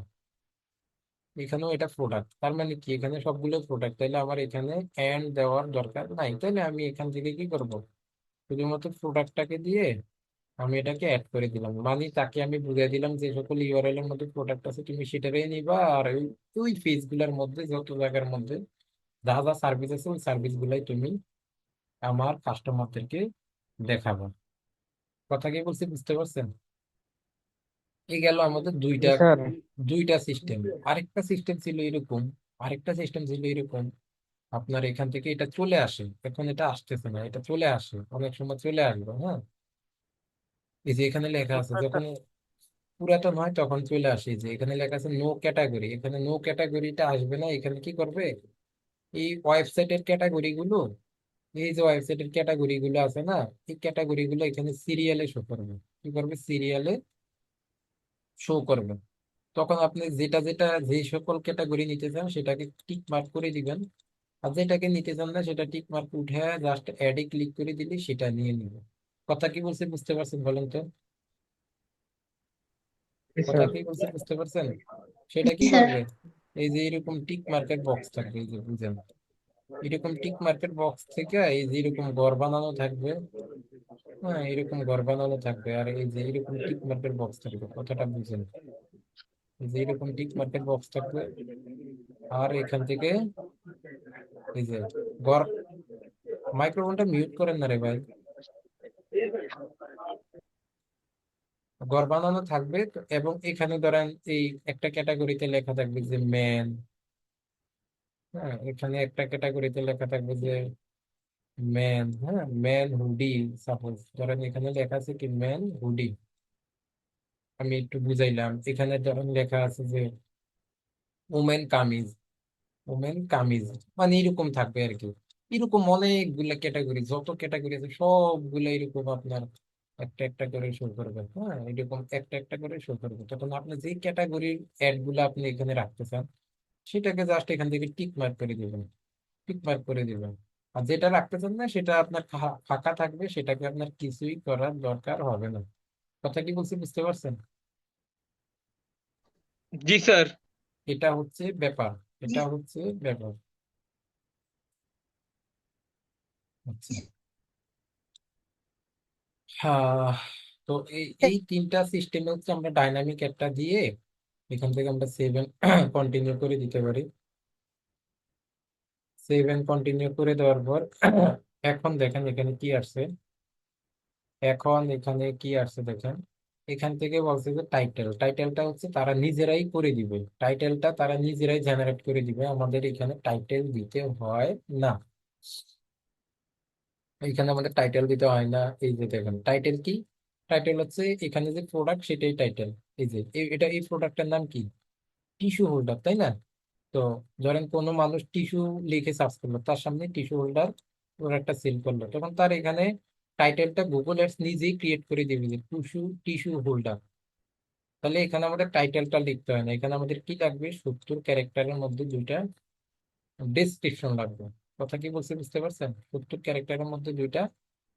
এখানেও এটা প্রোডাক্ট, তার মানে কি এখানে সবগুলো প্রোডাক্ট, তাহলে আমার এখানে এন্ড দেওয়ার দরকার নাই। তাহলে আমি এখান থেকে কি করব, শুধুমাত্র প্রোডাক্টটাকে দিয়ে আমি এটাকে অ্যাড করে দিলাম, মানে তাকে আমি বুঝিয়ে দিলাম যে সকল ইউআরএল এর মধ্যে প্রোডাক্ট আছে তুমি সেটারই নিবা, আর ওই ওই পেজ গুলার মধ্যে যত জায়গার মধ্যে যা যা সার্ভিস আছে ওই সার্ভিস গুলাই তুমি আমার কাস্টমারদেরকে দেখাবো। কথা কি বলছি বুঝতে পারছেন? এই গেল আমাদের দুইটা জি স্যার। দুইটা সিস্টেম। আরেকটা সিস্টেম ছিল এরকম আরেকটা সিস্টেম ছিল এরকম, আপনার এখান থেকে এটা চলে আসে, এখন এটা আসতেছে না, এটা চলে আসে, অনেক সময় চলে আসবে। হ্যাঁ, এই যে এখানে লেখা আছে যখন পুরাতন হয় তখন চলে আসে, যে এখানে লেখা আছে নো ক্যাটাগরি, এখানে নো ক্যাটাগরিটা আসবে না। এখানে কি করবে, এই ওয়েবসাইটের ক্যাটাগরি গুলো, এই যে ওয়েবসাইটের ক্যাটাগরি গুলো আছে না, এই ক্যাটাগরি গুলো এখানে সিরিয়ালে শো করবে। কি করবে, সিরিয়ালে শো করবে। তখন আপনি যেটা যেটা যে সকল ক্যাটাগরি নিতে চান সেটাকে টিক মার্ক করে দিবেন, আর যেটাকে নিতে চান না সেটা টিক মার্ক উঠে জাস্ট অ্যাডে ক্লিক করে দিলে সেটা নিয়ে নিবে। কথা কি বলছে বুঝতে পারছেন বলেন তো? জি কথা স্যার। কি বলছে বুঝতে পারছেন? সেটা জি কি স্যার। করবে, এই যে এরকম টিক মার্কেট বক্স থাকবে, এই যে বুঝেন, এরকম টিক মার্কেট বক্স থেকে এই যে এরকম ঘর বানানো থাকবে। হ্যাঁ, এরকম ঘর বানানো থাকবে, আর এই যে এরকম টিক মার্কেট বক্স থাকবে, কথাটা বুঝেন, এই যে এরকম টিক মার্কেট বক্স থাকবে। আর এখান থেকে এই যে ঘর, মাইক্রোফোনটা মিউট করেন না রে ভাই। ঘর বানানো থাকবে এবং এখানে ধরেন এই একটা ক্যাটাগরিতে লেখা থাকবে যে ম্যান। হ্যাঁ, এখানে একটা ক্যাটাগরিতে লেখা থাকবে যে ম্যান, হ্যাঁ ম্যান হুডি। সাপোজ ধরেন এখানে লেখা আছে কি ম্যান হুডি, আমি একটু বুঝাইলাম। এখানে ধরেন লেখা আছে যে ওমেন কামিজ, ওমেন কামিজ, মানে এরকম থাকবে আর কি। এরকম অনেকগুলা ক্যাটাগরি, যত ক্যাটাগরি আছে সবগুলা এরকম আপনার একটা একটা করে শো করবে। হ্যাঁ, এরকম একটা একটা করে শো করবে। তখন আপনি যে ক্যাটাগরির অ্যাড গুলো আপনি এখানে রাখতে চান সেটাকে জাস্ট এখান থেকে টিক মার্ক করে দিবেন, টিক মার্ক করে দিবেন। আর যেটা রাখতে চান না সেটা আপনার ফাঁকা থাকবে, সেটাকে আপনার কিছুই করার দরকার হবে না। কথা কি বলছি বুঝতে পারছেন? জি স্যার। এটা হচ্ছে ব্যাপার, এটা হচ্ছে ব্যাপার। আচ্ছা, হ্যাঁ, তো এই এই তিনটা সিস্টেমে হচ্ছে আমরা ডাইনামিক একটা দিয়ে এখান থেকে আমরা সেভ এন্ড কন্টিনিউ করে দিতে পারি। সেভ এন্ড কন্টিনিউ করে দেওয়ার পর এখন দেখেন এখানে কি আসছে, এখন এখানে কি আসছে দেখেন, এখান থেকে বলছে যে টাইটেলটা হচ্ছে তারা নিজেরাই করে দিবে, টাইটেলটা তারা নিজেরাই জেনারেট করে দিবে, আমাদের এখানে টাইটেল দিতে হয় না। এখানে আমাদের টাইটেল দিতে হয় না। এই যে দেখেন টাইটেল কি, টাইটেল হচ্ছে এখানে যে প্রোডাক্ট সেটাই টাইটেল। এই যে এটা এই প্রোডাক্টের নাম কি, টিস্যু হোল্ডার, তাই না? তো ধরেন কোনো মানুষ টিস্যু লিখে সার্চ করলো, তার সামনে টিস্যু হোল্ডার প্রোডাক্টটা সেল করলো, তখন তার এখানে টাইটেলটা গুগল অ্যাডস নিজেই ক্রিয়েট করে দিবে যে টিস্যু টিস্যু হোল্ডার। তাহলে এখানে আমাদের টাইটেলটা লিখতে হয় না, এখানে আমাদের কি লাগবে, 70 ক্যারেক্টারের মধ্যে দুইটা ডেসক্রিপশন লাগবে। কথা কি বলছে বুঝতে পারছেন? 70 ক্যারেক্টারের মধ্যে দুইটা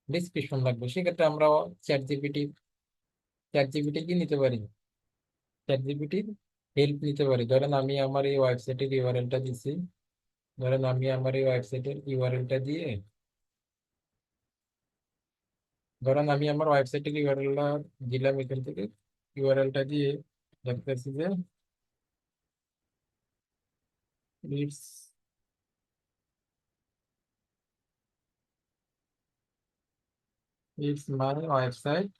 ডিসক্রিপশন লাগবে। সেক্ষেত্রে আমরা চ্যাট জিপিটি চ্যাট জিপিটি কি নিতে পারি, চ্যাট জিপিটির হেল্প নিতে পারি। ধরেন আমি আমার এই ওয়েবসাইটের ইউআরএলটা দিচ্ছি, ধরেন আমি আমার এই ওয়েবসাইটের ইউআরএলটা দিয়ে, ধরেন আমি আমার ওয়েবসাইটের ইউআরএলটা দিলাম, এখান থেকে ইউআরএলটা দিয়ে দেখতেছি যে it's it's my website,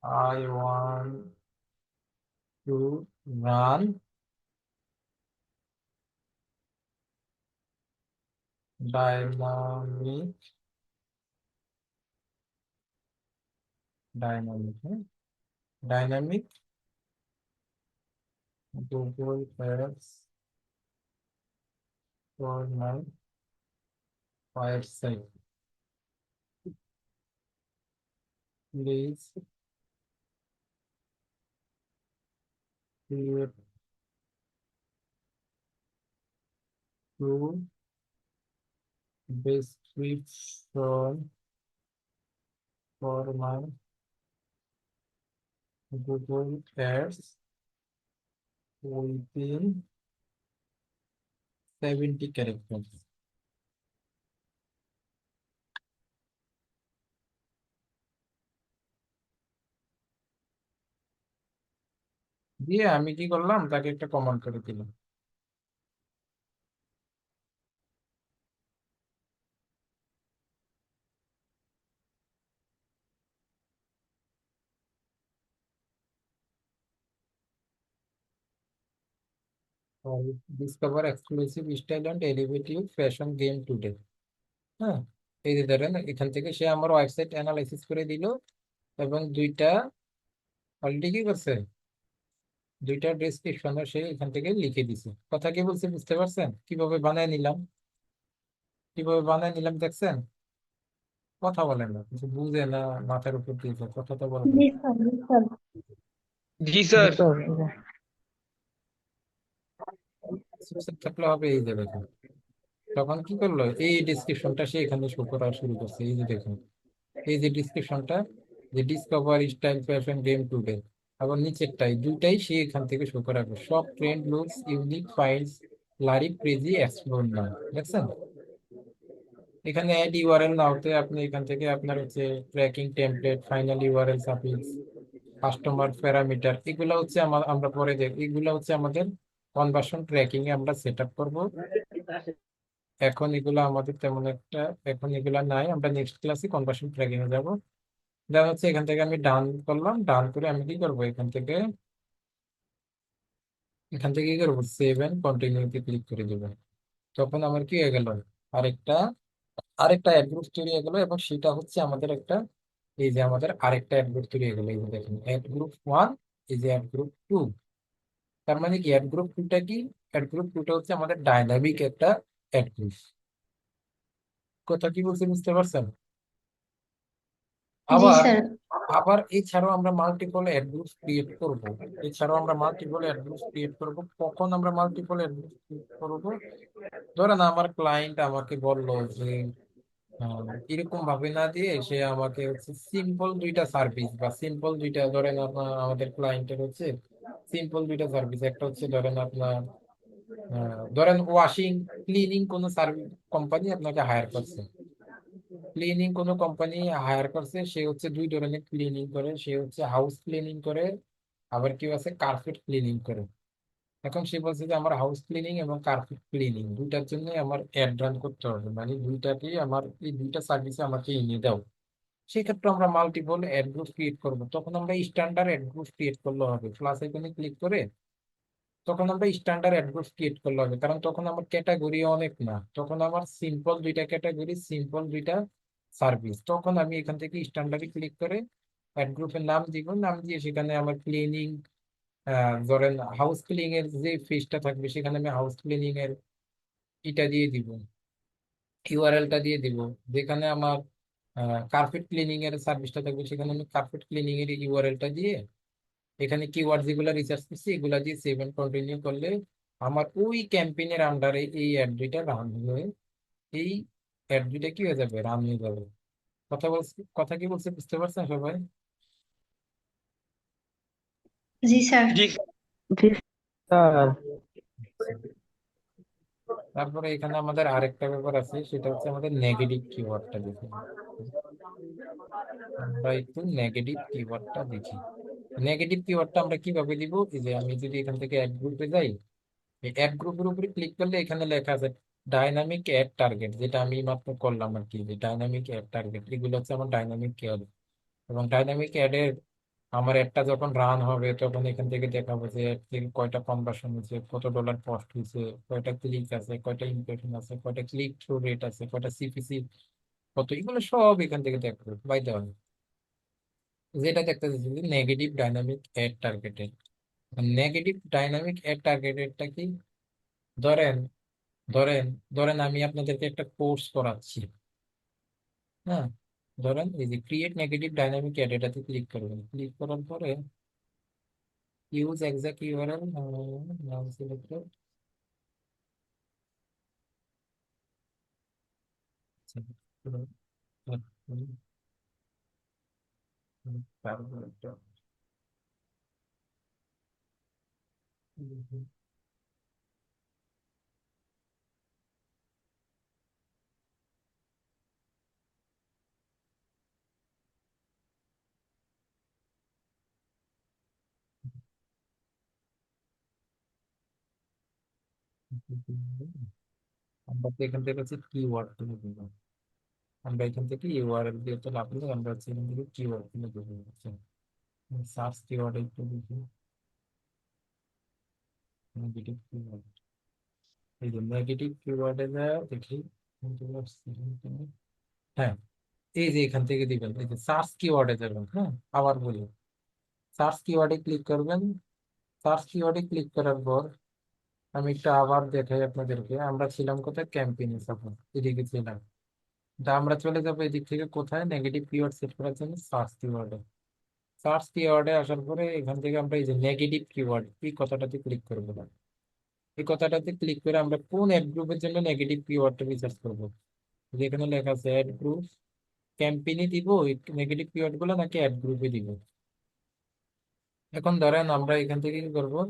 I want to run dynamic dynamic dynamic Google ads for my website please create to description for my Google Ads within 70 characters. দিয়ে আমি কি করলাম, তাকে একটা কমান্ড করে দিলাম। Discover exclusive style and elevate fashion game today. হ্যাঁ, এই যে ধরেন এখান থেকে সে আমার ওয়েবসাইট অ্যানালাইসিস করে দিল এবং দুইটা অলরেডি কি করছে, দুইটা ডেসক্রিপশন সে এখান থেকে লিখে দিছে। কথা কি বলছে বুঝতে পারছেন? কিভাবে বানায় নিলাম, কিভাবে বানায় নিলাম দেখছেন? কথা বলেন না, কিছু বুঝে না, মাথার উপর দিয়ে যায়, কথা তো বলেন না। জি স্যার, জি স্যার। জি স্যার। চুপচাপ থাকলে হবে? এই যে দেখুন, তখন কি করলো, এই ডিসক্রিপশনটা সে এখানে শো করা শুরু করছে। এই যে দেখুন, এই যে ডিসক্রিপশনটা, যে discover style fashion game today, আবার নিচেরটাই দুইটাই সে এখান থেকে শো করা হবে। সব ট্রেন্ড লুকস ইউনিক ফাইন্ডস লারি ক্রেজি এক্সপ্লোর নাও, দেখছেন? এখানে অ্যাড ইউআরএল নাওতে আপনি এখান থেকে আপনার হচ্ছে tracking template, final URL suffix, customer parameter, এগুলো হচ্ছে আমরা পরে দেখ, এগুলো হচ্ছে আমাদের কনভার্সন ট্র্যাকিং এ আমরা সেট আপ করবো। এখন এগুলো আমাদের তেমন একটা, এখন এগুলো নাই, আমরা নেক্সট ক্লাসে কনভার্সন ট্র্যাকিং এ যাবো। দেখা হচ্ছে এখান থেকে আমি ডান করলাম, ডান করে আমি কি করবো, এখান থেকে কি করবো, সেভ এন্ড কন্টিনিউতে ক্লিক করে দেবো। তখন আমার কি হয়ে গেল, আরেকটা আরেকটা অ্যাড গ্রুপ তৈরি হয়ে গেল, এবং সেটা হচ্ছে আমাদের একটা, এই যে আমাদের আরেকটা অ্যাড গ্রুপ তৈরি হয়ে গেল। এই যে দেখুন, অ্যাড গ্রুপ 1, এই যে অ্যাড গ্রুপ 2। তার মানে কি, অ্যাড গ্রুপ 2টা কি, অ্যাড গ্রুপ 2টা হচ্ছে আমাদের ডাইনামিক একটা অ্যাড গ্রুপ। কথা কি বলছি বুঝতে পারছেন? জি আবার স্যার। আবার এছাড়াও আমরা মাল্টিপল অ্যাড গ্রুপ ক্রিয়েট করব। এছাড়াও আমরা মাল্টিপল অ্যাড গ্রুপ ক্রিয়েট করব। কখন আমরা মাল্টিপল অ্যাড গ্রুপ করব, ধরেন আমার ক্লায়েন্ট আমাকে বলল যে এরকম ভাবে না দিয়ে সে আমাকে হচ্ছে সিম্পল দুইটা সার্ভিস, বা সিম্পল দুইটা, ধরেন আপনার আমাদের ক্লায়েন্টের হচ্ছে সিম্পল দুইটা সার্ভিস। একটা হচ্ছে ধরেন আপনার ধরেন ওয়াশিং ক্লিনিং কোনো সার্ভিস কোম্পানি আপনাকে হায়ার করছে, ক্লিনিং কোনো কোম্পানি হায়ার করছে, সে হচ্ছে দুই ধরনের ক্লিনিং করে, সে হচ্ছে হাউস ক্লিনিং করে, আবার কেউ আছে কার্পেট ক্লিনিং করে। এখন সে বলছে যে আমার হাউস ক্লিনিং এবং কার্পেট ক্লিনিং দুইটার জন্য আমার অ্যাড রান করতে হবে, মানে দুইটাকেই আমার, এই দুইটা সার্ভিসে আমাকে এনে দাও। সেক্ষেত্রে আমরা মাল্টিপল অ্যাড গ্রুপ ক্রিয়েট করবো। তখন আমরা স্ট্যান্ডার্ড অ্যাড গ্রুপ ক্রিয়েট করলে হবে, প্লাস আইকনে ক্লিক করে তখন আমরা স্ট্যান্ডার্ড অ্যাড গ্রুপ ক্রিয়েট করলে হবে। কারণ তখন আমার ক্যাটাগরি অনেক না, তখন আমার সিম্পল দুইটা ক্যাটাগরি, সিম্পল দুইটা সার্ভিস। তখন আমি এখান থেকে স্ট্যান্ডার্ডে ক্লিক করে অ্যাড গ্রুপের নাম দিব, নাম দিয়ে সেখানে আমার ক্লিনিং, ধরেন হাউস ক্লিনিং এর যে ফিসটা থাকবে সেখানে আমি হাউস ক্লিনিং এর এটা দিয়ে দিব, ইউআরএলটা দিয়ে দিব। যেখানে আমার কার্পেট ক্লিনিং এর সার্ভিসটা থাকবে সেখানে আমি কার্পেট ক্লিনিং এর ইউআরএলটা দিয়ে, এখানে কিওয়ার্ড যেগুলো রিসার্চ করছি এগুলা দিয়ে সেভ এন্ড কন্টিনিউ করলে আমার ওই ক্যাম্পেইনের আন্ডারে এই অ্যাড দুইটা রান হয়ে, এই অ্যাড দুইটা কি হয়ে যাবে, রান হয়ে যাবে। কথা কি বলছে বুঝতে পারছেন সবাই? জি স্যার। জি জি স্যার। তারপরে এখানে আমাদের আরেকটা ব্যাপার আছে, সেটা হচ্ছে আমাদের নেগেটিভ কিওয়ার্ডটা দেখি। আমরা একটু নেগেটিভ কিওয়ার্ডটা দেখি। নেগেটিভ কিওয়ার্ডটা আমরা কিভাবে দিব, এই যে আমি যদি এখান থেকে অ্যাড গ্রুপে যাই, এই অ্যাড গ্রুপের উপরে ক্লিক করলে এখানে লেখা আছে ডাইনামিক অ্যাড টার্গেট, যেটা আমি মাত্র করলাম আর কি, যে ডাইনামিক অ্যাড টার্গেট, এগুলো হচ্ছে আমার ডাইনামিক অ্যাড। এবং ডাইনামিক অ্যাডের আমার একটা যখন রান হবে তখন এখান থেকে দেখাবো যে এর থেকে কয়টা কনভার্সন হয়েছে, কত ডলার কস্ট হয়েছে, কয়টা ক্লিক আছে, কয়টা ইমপ্রেশন আছে, কয়টা ক্লিক থ্রু রেট আছে, কয়টা সিপিসি কত, এগুলো সব এখান থেকে দেখবো বাই দেওয়া। যেটা দেখতে চাচ্ছি negative dynamic ad targeted. Negative dynamic ad টার্গেটেডটা কি? ধরেন ধরেন ধরেন আমি আপনাদেরকে একটা কোর্স করাচ্ছি। হ্যাঁ, ধরেন এই যে ক্রিয়েট নেগেটিভ ডাইনামিক অ্যাড, এটাতে ক্লিক করবেন। ক্লিক করার পরে ইউজ এক্সাক্ট ইউআরএল, নাম সিলেক্টেড, আমরা তো এখান থেকে হচ্ছে কিওয়ার্ড তুলে দেবো। আমরা এখান থেকে ইউআরএল দিয়ে তো লাভ নেই, আমরা হচ্ছে এখান থেকে কিওয়ার্ড তুলে দেবো। সার্চ কিওয়ার্ড একটু দেখি, নেগেটিভ কিওয়ার্ড। এই যে নেগেটিভ কিওয়ার্ডে যা দেখি, হ্যাঁ, এই যে এখান থেকে দিবেন, এই যে সার্চ কিওয়ার্ডে যাবেন। হ্যাঁ, আবার বলি, সার্চ কিওয়ার্ডে ক্লিক করবেন। সার্চ কিওয়ার্ডে ক্লিক করার পর আমি একটু আবার দেখাই আপনাদেরকে, আমরা ছিলাম কোথায়, ক্যাম্পেইনে, তখন এদিকে ছিলাম। তা আমরা চলে যাবো এদিক থেকে কোথায়, নেগেটিভ কিওয়ার্ড সেট করার জন্য সার্চ কিওয়ার্ডে। সার্চ কিওয়ার্ডে আসার পরে এখান থেকে আমরা এই যে নেগেটিভ কিওয়ার্ড, এই কথাটাতে ক্লিক করবো। এই কথাটাতে ক্লিক করে আমরা কোন অ্যাড গ্রুপের জন্য নেগেটিভ কিওয়ার্ডটা রিসার্চ করবো। যেখানে লেখা আছে অ্যাড গ্রুপ, ক্যাম্পেইনে দিব নেগেটিভ কিওয়ার্ড গুলো নাকি অ্যাড গ্রুপে দিব। এখন ধরেন আমরা এখান থেকে কি করবো,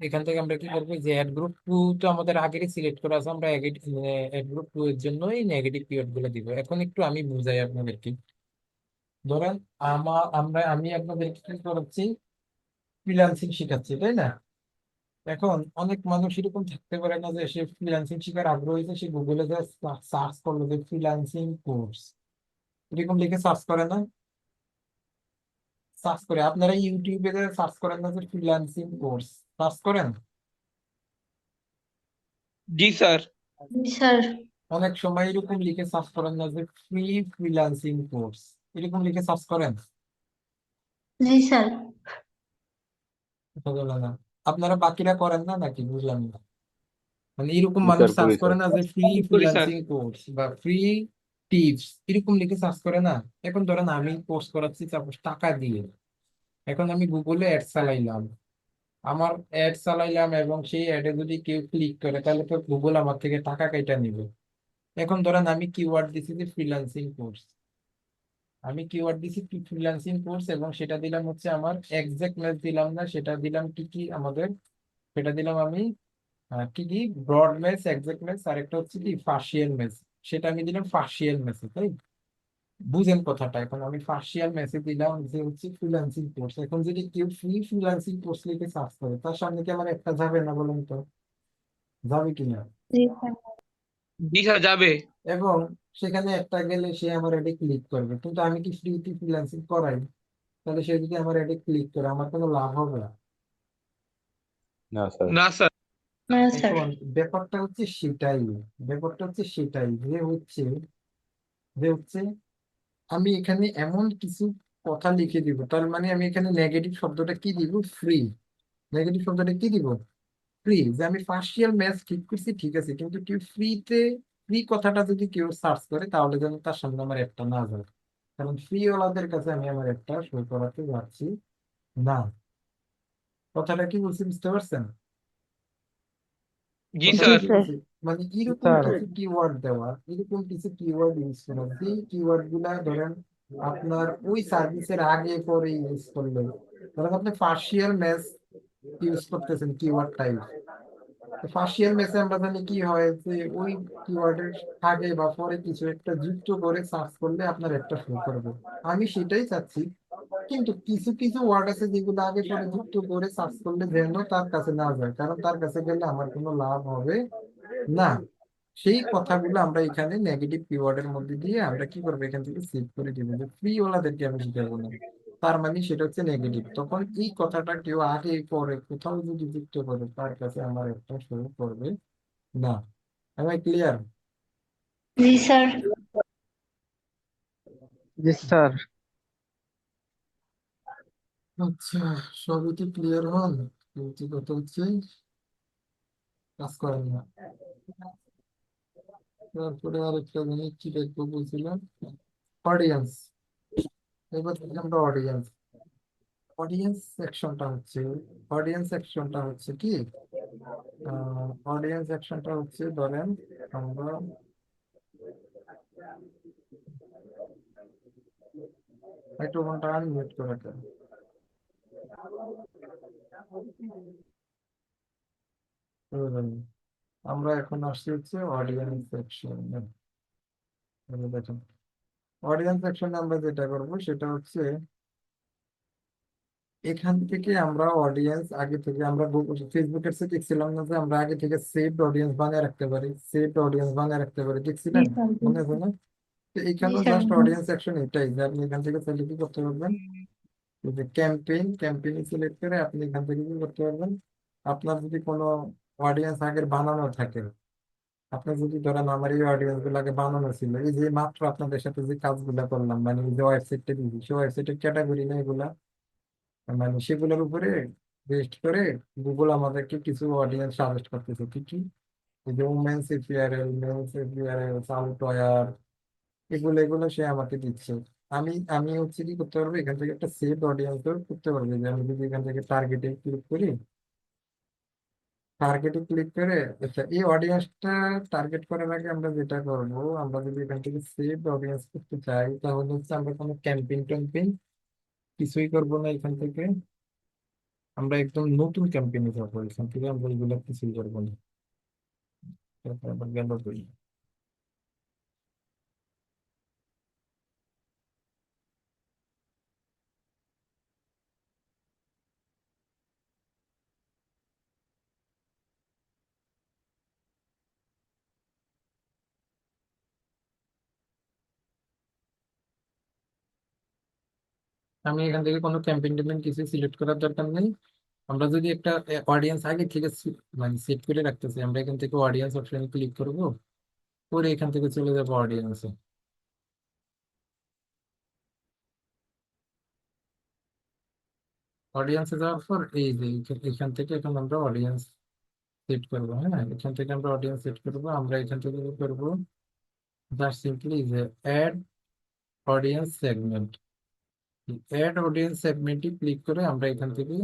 এখান থেকে আমরা কি করবো, যে অ্যাড গ্রুপ টু তো আমাদের আগেরই সিলেক্ট করা আছে, আমরা অ্যাড গ্রুপ টু এর জন্য এই নেগেটিভ কিওয়ার্ড গুলো দিব। এখন একটু আমি বুঝাই আপনাদেরকে। ধরেন আমি আপনাদেরকে কি করাচ্ছি, ফ্রিল্যান্সিং শেখাচ্ছি, তাই না? এখন অনেক মানুষ এরকম থাকতে পারে না যে সে ফ্রিল্যান্সিং শেখার আগ্রহ হয়েছে, সে গুগলে যা সার্চ করলো যে ফ্রিল্যান্সিং কোর্স, এরকম লিখে সার্চ করে না? সার্চ করে, আপনারা ইউটিউবে সার্চ করেন না যে ফ্রিল্যান্সিং কোর্স, সার্চ করেন? জি স্যার। জি স্যার। অনেক সময় এরকম লিখে সার্চ করেন না যে ফ্রি ফ্রিল্যান্সিং কোর্স, এরকম লিখে সার্চ করেন? জি স্যার। কথা বলে না। আপনারা বাকিরা করেন না নাকি, বুঝলাম না। মানে এরকম মানুষ বিচার সার্চ করি করে স্যার। না যে ফ্রি করি স্যার। ফ্রিল্যান্সিং কোর্স বা ফ্রি টিপস, এরকম লিখে সার্চ করে না? এখন ধরেন আমি কোর্স করাচ্ছি তারপর টাকা দিয়ে, এখন আমি গুগলে অ্যাড চালাইলাম, আমার অ্যাড চালাইলাম এবং সেই অ্যাডে যদি কেউ ক্লিক করে তাহলে তো গুগল আমার থেকে টাকা কেটে নিবে। এখন ধরেন আমি কিওয়ার্ড দিছি যে ফ্রিল্যান্সিং কোর্স, আমি কিওয়ার্ড দিছি কি ফ্রিল্যান্সিং কোর্স, এবং সেটা দিলাম হচ্ছে আমার এক্সাক্ট ম্যাচ দিলাম না, সেটা দিলাম কি কি আমাদের, সেটা দিলাম আমি কি কি ব্রড ম্যাচ, এক্সাক্ট ম্যাচ, আর একটা হচ্ছে কি ফার্সিয়াল ম্যাচ। সেটা আমি দিলাম ফার্সিয়াল ম্যাচে, তাই? বুঝেন কথাটা? এখন আমি ফার্সিয়াল ম্যাচে দিলাম যে হচ্ছে ফ্রিল্যান্সিং কোর্স। এখন যদি কেউ ফ্রি ফ্রিল্যান্সিং কোর্স লিখে সার্চ করে, তার সামনে কি আমার একটা যাবে না, বলুন তো? যাবে কিনা? জি স্যার। জি স্যার যাবে। এবং সেখানে একটা গেলে সে আমার এডে ক্লিক করবে, কিন্তু আমি কি ফ্রিতে ফ্রিল্যান্সিং করাই? তাহলে সে যদি আমার এডে ক্লিক করে আমার কোনো লাভ হবে না। না স্যার। না স্যার। না স্যার। এখন ব্যাপারটা হচ্ছে সেটাই, ব্যাপারটা হচ্ছে সেটাই যে হচ্ছে আমি এখানে এমন কিছু কথা লিখে দিব, তার মানে আমি এখানে নেগেটিভ শব্দটা কি দিব, ফ্রি। নেগেটিভ শব্দটা কি দিব, ফ্রি। যে আমি পার্শিয়াল ম্যাচ ঠিক করছি, ঠিক আছে, কিন্তু কেউ ফ্রিতে, ফ্রি কথাটা যদি কেউ সার্চ করে তাহলে যেন তার সামনে আমার একটা না যায়, কারণ ফ্রি ওয়ালাদের কাছে আমি আমার একটা শো করাতে যাচ্ছি না। কথাটা কি বলছি, বুঝতে পারছেন? জি কথাটা জি স্যার। কি স্যার। বলছি, মানে এরকম স্যার কিছু কিওয়ার্ড দেওয়া, এরকম কিছু কিওয়ার্ড ইউজ করা, যে কিওয়ার্ড গুলা ধরেন আপনার ওই সার্ভিসের আগে পরে ইউজ করলে, ধরেন আপনি পার্শিয়াল ম্যাচ ইউজ করতেছেন কিওয়ার্ড টাইপ, পার্শিয়াল ম্যাচে আমরা জানি কি হয় যে ওই কিওয়ার্ডের আগে বা পরে কিছু একটা যুক্ত করে সার্চ করলে আপনার একটা শো করবে। আমি সেটাই চাচ্ছি, কিন্তু কিছু কিছু ওয়ার্ড আছে যেগুলো আগে পরে যুক্ত করে সার্চ করলে যেন তার কাছে না যায়, কারণ তার কাছে গেলে আমার কোনো লাভ হবে না। সেই কথাগুলো আমরা এখানে নেগেটিভ কিওয়ার্ডের মধ্যে দিয়ে আমরা কি করবো, এখান থেকে সেভ করে দিব, যে ফ্রি ওয়ালাদেরকে আমি শিখাবো না। তার মানে সেটা হচ্ছে নেগেটিভ। তখন এই কথাটা কেউ আগে পরে কোথাও যদি যুক্ত করে তার কাছে আমার একটা শুরু করবে না। আমি ক্লিয়ার? জি স্যার। জি স্যার। আচ্ছা, সবই কি ক্লিয়ার হন? কিন্তু কথা হচ্ছে কাজ করেন না। তারপরে আরেকটা জিনিস কি দেখবো বলছিলাম, অডিয়েন্স। এবার থেকে আমরা অডিয়েন্স, অডিয়েন্স সেকশনটা হচ্ছে, অডিয়েন্স সেকশনটা হচ্ছে কি, অডিয়েন্স সেকশনটা হচ্ছে ধরেন আমরা একটু ঘন্টা আনমিউট করে দেন। বুঝলেন? আমরা এখন আসছি হচ্ছে অডিয়েন্স সেকশন। দেখেন, অডিয়েন্স সেকশনে আমরা যেটা করবো সেটা হচ্ছে এখান থেকে আমরা অডিয়েন্স আগে থেকে আমরা ফেসবুকের সাথে দেখছিলাম না যে আমরা আগে থেকে সেভড অডিয়েন্স বানিয়ে রাখতে পারি, সেভড অডিয়েন্স বানিয়ে রাখতে পারি, জি দেখছিলেন? স্যার। মনে আছে না? তো জি এখানেও স্যার। জাস্ট অডিয়েন্স সেকশন এটাই যে আপনি এখান থেকে চাইলে কি করতে পারবেন, এই যে ক্যাম্পেইন সিলেক্ট করে আপনি এখান থেকে কি করতে পারবেন, আপনার যদি কোনো অডিয়েন্স আগের বানানো থাকে, আপনি যদি ধরেন আমার এই অডিয়েন্স গুলাকে বানানো ছিল, এই যে মাত্র আপনাদের সাথে যে কাজগুলা করলাম, মানে এই যে ওয়েবসাইটটা দিয়েছি সেই ওয়েবসাইটের ক্যাটাগরি না এগুলা, মানে সেগুলোর উপরে বেস্ট করে গুগল আমাদেরকে কিছু অডিয়েন্স সাজেস্ট করতেছে। কি কি? এই যে উমেন্স এপিয়ারেল, মেন্স এপিয়ারেল, সাউথওয়্যার, এগুলো এগুলো সে আমাকে দিচ্ছে। আমি আমি হচ্ছে কি করতে পারবো, এখান থেকে একটা সেভ অডিয়েন্স করতে পারবো, যে আমি যদি এখান থেকে টার্গেটে ক্লিক করি, টার্গেটে ক্লিক করে, আচ্ছা এই অডিয়েন্সটা টার্গেট করার আগে আমরা যেটা করবো, আমরা যদি এখান থেকে সেভ অডিয়েন্স করতে চাই তাহলে হচ্ছে আমরা কোনো ক্যাম্পেইন কিছুই করবো না। এখান থেকে আমরা একদম নতুন ক্যাম্পেইনে যাবো, এখান থেকে আমরা এগুলো কিছুই করবো না। তারপর আবার গেল কই? আমি এখান থেকে কোনো ক্যাম্পেইন কিছু সিলেক্ট করার দরকার নেই। আমরা যদি একটা অডিয়েন্স আগে থেকে মানে সেট করে রাখতেছি, আমরা এখান থেকে অডিয়েন্স অপশনে ক্লিক করব, পরে এখান থেকে চলে যাবো অডিয়েন্সে। অডিয়েন্সে যাওয়ার পর এই যে এখান থেকে এখন আমরা অডিয়েন্স সেট করবো। হ্যাঁ, এখান থেকে আমরা অডিয়েন্স সেট করবো। আমরা এখান থেকে কি করবো, জাস্ট সিম্পলি যে add audience segment, add audience সেগমেন্টে ক্লিক করে আমরা এখান থেকে,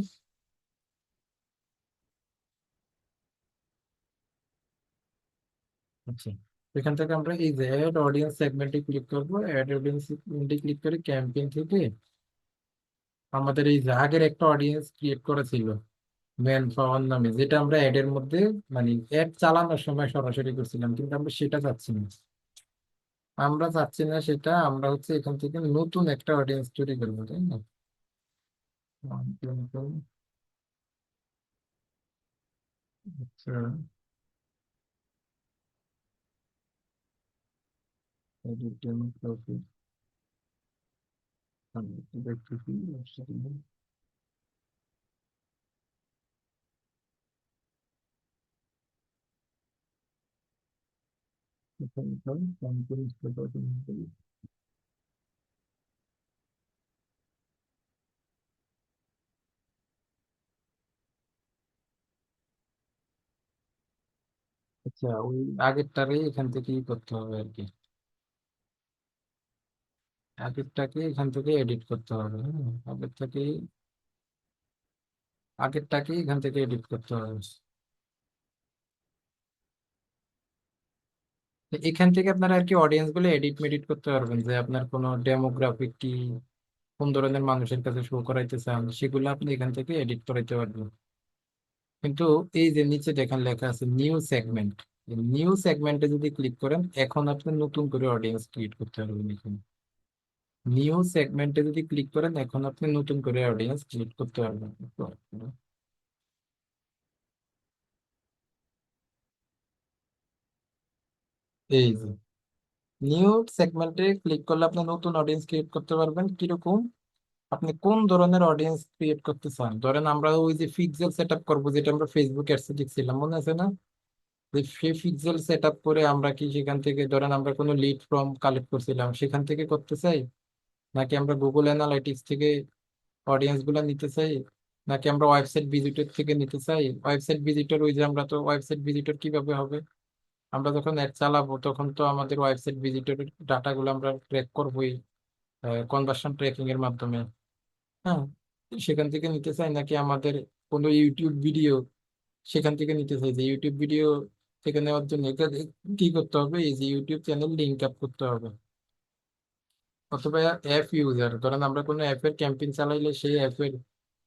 আচ্ছা, এখান থেকে আমরা এই যে অ্যাড অডিয়েন্স সেগমেন্টে ক্লিক করবো। অ্যাড অডিয়েন্স সেগমেন্টে ক্লিক করে ক্যাম্পেইন থেকে আমাদের এই যে আগের একটা অডিয়েন্স ক্রিয়েট করা ছিল ম্যান পাওয়ার নামে, যেটা আমরা অ্যাড এর মধ্যে মানে অ্যাড চালানোর সময় সরাসরি করছিলাম, কিন্তু আমরা সেটা চাচ্ছি না। আমরা চাচ্ছি না সেটা, আমরা হচ্ছে এখান থেকে নতুন একটা অডিয়েন্স তৈরি করবো, তাই না? আচ্ছা, edit demo topic, আমি একটু দেখতেছি, একসাথে আচ্ছা, ওই আগেরটারে এখান থেকে করতে হবে আর কি, আগেরটাকে এখান থেকে এডিট করতে হবে। হ্যাঁ, আগেরটাকে এখান থেকে এডিট করতে হবে। তো এখান থেকে আপনারা আর কি অডিয়েন্স গুলো এডিট মেডিট করতে পারবেন, যে আপনার কোনো ডেমোগ্রাফিক কি, কোন ধরনের মানুষের কাছে শো করাইতে চান সেগুলো আপনি এখান থেকে এডিট করাইতে পারবেন। কিন্তু এই যে নিচে দেখেন লেখা আছে নিউ সেগমেন্ট, নিউ সেগমেন্টে যদি ক্লিক করেন এখন আপনি নতুন করে অডিয়েন্স ক্রিয়েট করতে পারবেন। এখানে নিউ সেগমেন্টে যদি ক্লিক করেন এখন আপনি নতুন করে অডিয়েন্স ক্রিয়েট করতে পারবেন। এই যে নিউ সেগমেন্টে ক্লিক করলে আপনি নতুন অডিয়েন্স ক্রিয়েট করতে পারবেন। কিরকম? আপনি কোন ধরনের অডিয়েন্স ক্রিয়েট করতে চান? ধরেন আমরা ওই যে পিক্সেল সেট আপ করবো, যেটা আমরা ফেসবুক অ্যাডসে দেখছিলাম, মনে আছে না? যে সেই পিক্সেল সেট আপ করে আমরা কি সেখান থেকে, ধরেন আমরা কোনো লিড ফর্ম কালেক্ট করছিলাম, সেখান থেকে করতে চাই, নাকি আমরা গুগল অ্যানালাইটিক্স থেকে অডিয়েন্স গুলা নিতে চাই, নাকি আমরা ওয়েবসাইট ভিজিটর থেকে নিতে চাই? ওয়েবসাইট ভিজিটর, ওই যে আমরা তো ওয়েবসাইট ভিজিটর কিভাবে হবে, আমরা যখন অ্যাড চালাবো তখন তো আমাদের ওয়েবসাইট ভিজিটরের ডাটাগুলো আমরা ট্র্যাক করবোই কনভার্সন ট্র্যাকিং এর মাধ্যমে। হ্যাঁ, সেখান থেকে নিতে চাই, নাকি আমাদের কোনো ইউটিউব ভিডিও সেখান থেকে নিতে চাই? যে ইউটিউব ভিডিও থেকে নেওয়ার জন্য কি করতে হবে, এই যে ইউটিউব চ্যানেল লিঙ্ক আপ করতে হবে। অথবা অ্যাপ ইউজার, ধরেন আমরা কোনো অ্যাপের ক্যাম্পেইন চালাইলে সেই অ্যাপের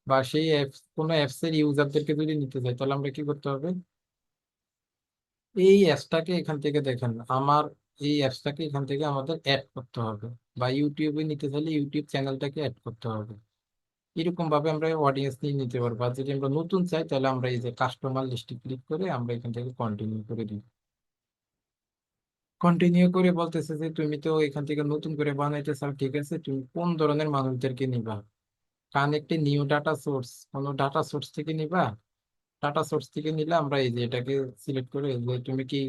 বা সেই অ্যাপ, কোনো অ্যাপস এর ইউজারদেরকে যদি নিতে চাই, তাহলে আমরা কি করতে হবে? এই অ্যাপসটাকে এখান থেকে দেখেন, আমার এই অ্যাপসটাকে এখান থেকে আমাদের অ্যাড করতে হবে, বা ইউটিউবে নিতে চাইলে ইউটিউব চ্যানেলটাকে অ্যাড করতে হবে। এরকম ভাবে আমরা অডিয়েন্স নিয়ে নিতে পারবো। আর যদি আমরা নতুন চাই, তাহলে আমরা এই যে কাস্টমার লিস্টে ক্লিক করে আমরা এখান থেকে কন্টিনিউ করে দিই। কন্টিনিউ করে বলতেছে যে তুমি তো এখান থেকে নতুন করে বানাইতে চাও, ঠিক আছে, তুমি কোন ধরনের মানুষদেরকে নিবা? কানেক্টে নিউ ডাটা সোর্স, কোনো ডাটা সোর্স থেকে নিবা? ডাটা সোর্স থেকে নিলে আমরা এই যে এটাকে সিলেক্ট করে, যে তুমি কি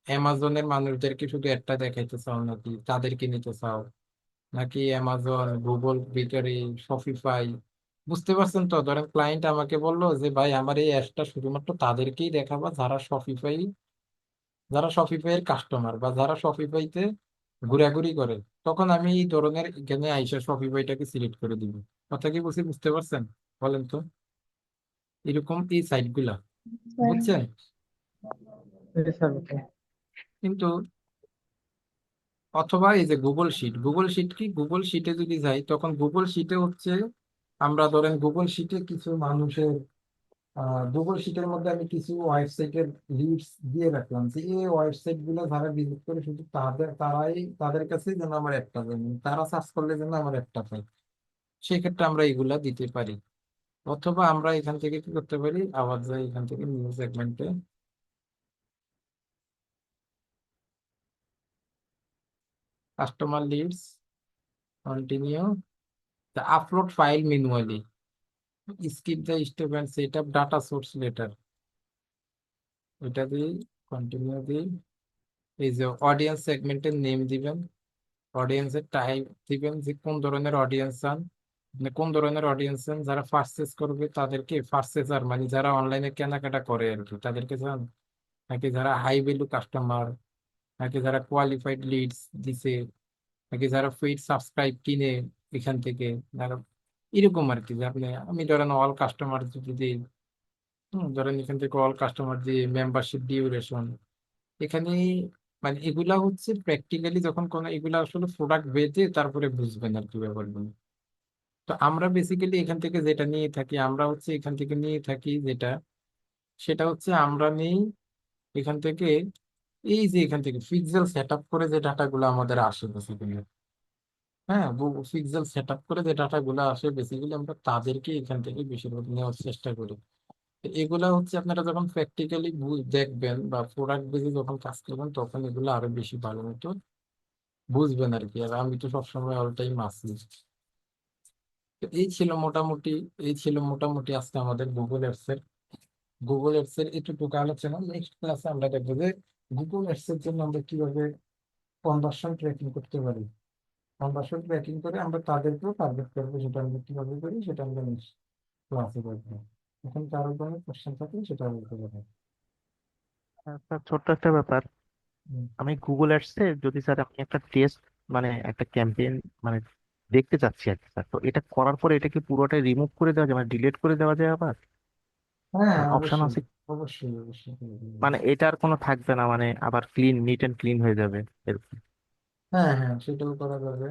অ্যামাজনের মানুষদেরকে শুধু একটা দেখাইতে চাও, নাকি তাদেরকে নিতে চাও, নাকি অ্যামাজন, গুগল বেকারি, শপিফাই? বুঝতে পারছেন তো? ধরেন ক্লায়েন্ট আমাকে বললো যে ভাই আমার এই অ্যাপটা শুধুমাত্র তাদেরকেই দেখাবা যারা শপিফাই এর কাস্টমার, বা যারা শপিফাইতে ঘোরাঘুরি করে। তখন আমি এই ধরনের এখানে আইসা শপিফাইটাকে সিলেক্ট করে দিব। কথা কি বলছি, বুঝতে পারছেন? বলেন তো, এরকম এই সাইট গুলা, স্যার। বুঝছেন? জি স্যার, ওকে। কিন্তু অথবা এই যে গুগল শিট, গুগল শিট কি, গুগল শিটে যদি যাই, তখন গুগল শিটে হচ্ছে আমরা ধরেন গুগল শিটে কিছু মানুষের গুগল শিটের মধ্যে আমি কিছু ওয়েবসাইটের লিডস দিয়ে রাখলাম, যে এই ওয়েবসাইট গুলো যারা ভিজিট করে শুধু তাদের কাছেই যেন আমার একটা পাই, তারা সার্চ করলে যেন আমার একটা পাই। সেক্ষেত্রে আমরা এগুলা দিতে পারি। অথবা আমরা এখান থেকে কি করতে পারি, আবার যাই এখান থেকে নিউ সেগমেন্টে, customer leads, continue, upload file manually, skip the step and set up data source later, এটা দিয়ে কন্টিনিউ দিই। এই যে অডিয়েন্স সেগমেন্টের নেম দিবেন, অডিয়েন্সের টাইপ দিবেন, যে কোন ধরনের অডিয়েন্স চান, মানে কোন ধরনের অডিয়েন্স চান, যারা পার্চেস করবে তাদেরকে, পার্চেসার মানে যারা অনলাইনে কেনাকাটা করে আর কি, তাদেরকে চান, নাকি যারা হাই ভ্যালু কাস্টমার, নাকি যারা কোয়ালিফাইড লিডস দিছে, নাকি যারা পেইড সাবস্ক্রাইব কিনে এখান থেকে, যারা এরকম আর কি। যে আপনি, আমি ধরেন অল কাস্টমার যদি দিই, ধরেন এখান থেকে অল কাস্টমার দিয়ে মেম্বারশিপ ডিউরেশন, এখানে মানে এগুলা হচ্ছে প্র্যাকটিক্যালি যখন কোনো এগুলা আসলে প্রোডাক্ট বেচে তারপরে বুঝবেন আর কি ব্যাপারগুলো। তো আমরা বেসিক্যালি এখান থেকে যেটা নিয়ে থাকি, আমরা হচ্ছে এখান থেকে নিয়ে থাকি যেটা, সেটা হচ্ছে আমরা নেই এখান থেকে, এই যে এখান থেকে পিক্সেল সেট আপ করে যে ডাটাগুলো আমাদের আসে বেসিক্যালি, হ্যাঁ, পিক্সেল সেট আপ করে যে ডাটাগুলো আসে বেসিক্যালি আমরা তাদেরকে এখান থেকে বেশিরভাগ নেওয়ার চেষ্টা করি। তো এগুলা হচ্ছে আপনারা যখন প্র্যাকটিক্যালি দেখবেন বা প্রোডাক্ট বেসে যখন কাজ করবেন, তখন এগুলো আরো বেশি ভালো মতো বুঝবেন আর কি। আর আমি তো সবসময় অল টাইম আছি। তো এই ছিল মোটামুটি আজকে আমাদের গুগল এডস এর এতটুকু আলোচনা। নেক্সট ক্লাসে আমরা দেখবো যে গুগল এডস এর জন্য আমরা কিভাবে কনভার্সন ট্র্যাকিং করতে পারি। কনভার্সন ট্র্যাকিং করে আমরা তাদেরকেও টার্গেট করবো, সেটা আমরা কিভাবে করি সেটা আমরা নেক্সট ক্লাসে দেখবো। এখন কারো কোনো কোশ্চেন থাকলে সেটা বলতে পারেন। স্যার, ছোট্ট একটা ব্যাপার। হুম। আমি গুগল অ্যাডসে যদি স্যার আমি একটা টেস্ট মানে একটা ক্যাম্পেইন মানে দেখতে চাচ্ছি আর কি স্যার, তো এটা করার পরে এটা কি পুরোটাই রিমুভ করে দেওয়া যায়, মানে ডিলিট করে দেওয়া যায় আবার? হ্যাঁ, মানে অপশন অবশ্যই আছে? অবশ্যই অবশ্যই করে দিবো। মানে এটার কোনো থাকবে না, মানে আবার ক্লিন, নিট এন্ড ক্লিন হয়ে যাবে এরকম? হ্যাঁ হ্যাঁ, সেটাও করা যাবে।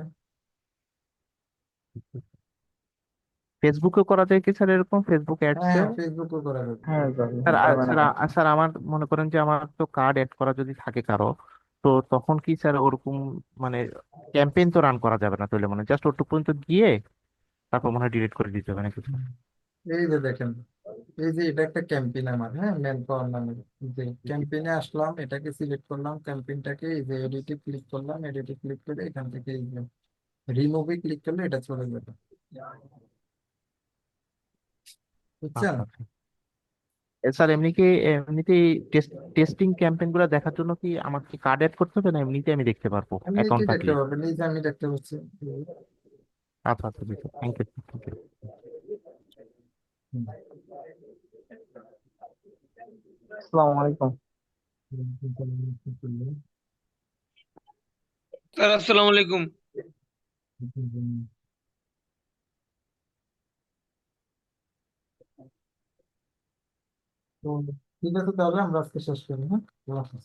ফেসবুকেও করা যায় কি স্যার এরকম, ফেসবুক অ্যাডসে? হ্যাঁ, ফেসবুকও করা যাবে। হ্যাঁ যাবে, স্যার যাবে না স্যার কেন? স্যার আমার মনে করেন যে আমার তো কার্ড অ্যাড করা যদি থাকে কারো, তো তখন কি স্যার ওরকম মানে ক্যাম্পেইন তো রান করা যাবে না তাহলে, মানে জাস্ট ওটুকু পর্যন্ত গিয়ে তারপর মনে হয় ডিলিট করে দিতে হবে নাকি স্যার? এই যে দেখেন, এই যে এটা একটা ক্যাম্পেইন আমার, হ্যাঁ, ম্যান পাওয়ার নামের। যে ক্যাম্পেইনে আসলাম, এটাকে সিলেক্ট করলাম, ক্যাম্পেইনটাকে এই যে এডিটে ক্লিক করলাম, এডিটে ক্লিক করে এখান থেকে এই যে রিমুভে ক্লিক করলে এটা চলে যাবে। বুঝছেন? আচ্ছা আচ্ছা। স্যার এমনি কি এমনিতে টেস্টিং ক্যাম্পেইন গুলো দেখার জন্য কি আমাকে কার্ড অ্যাড করতে হবে, না এমনিতে আমি দেখতে পারবো এমনিতে অ্যাকাউন্ট দেখতে থাকলে? পাবেন, এই যে আমি দেখতে পাচ্ছি। আচ্ছা আচ্ছা, থ্যাংক ইউ থ্যাংক ইউ। হুম। আসসালামু আলাইকুম। স্যার আসসালামু আলাইকুম। তো ঠিক আছে, তাহলে আমরা আজকে শেষ করি, হ্যাঁ? আল্লাহ হাফেজ।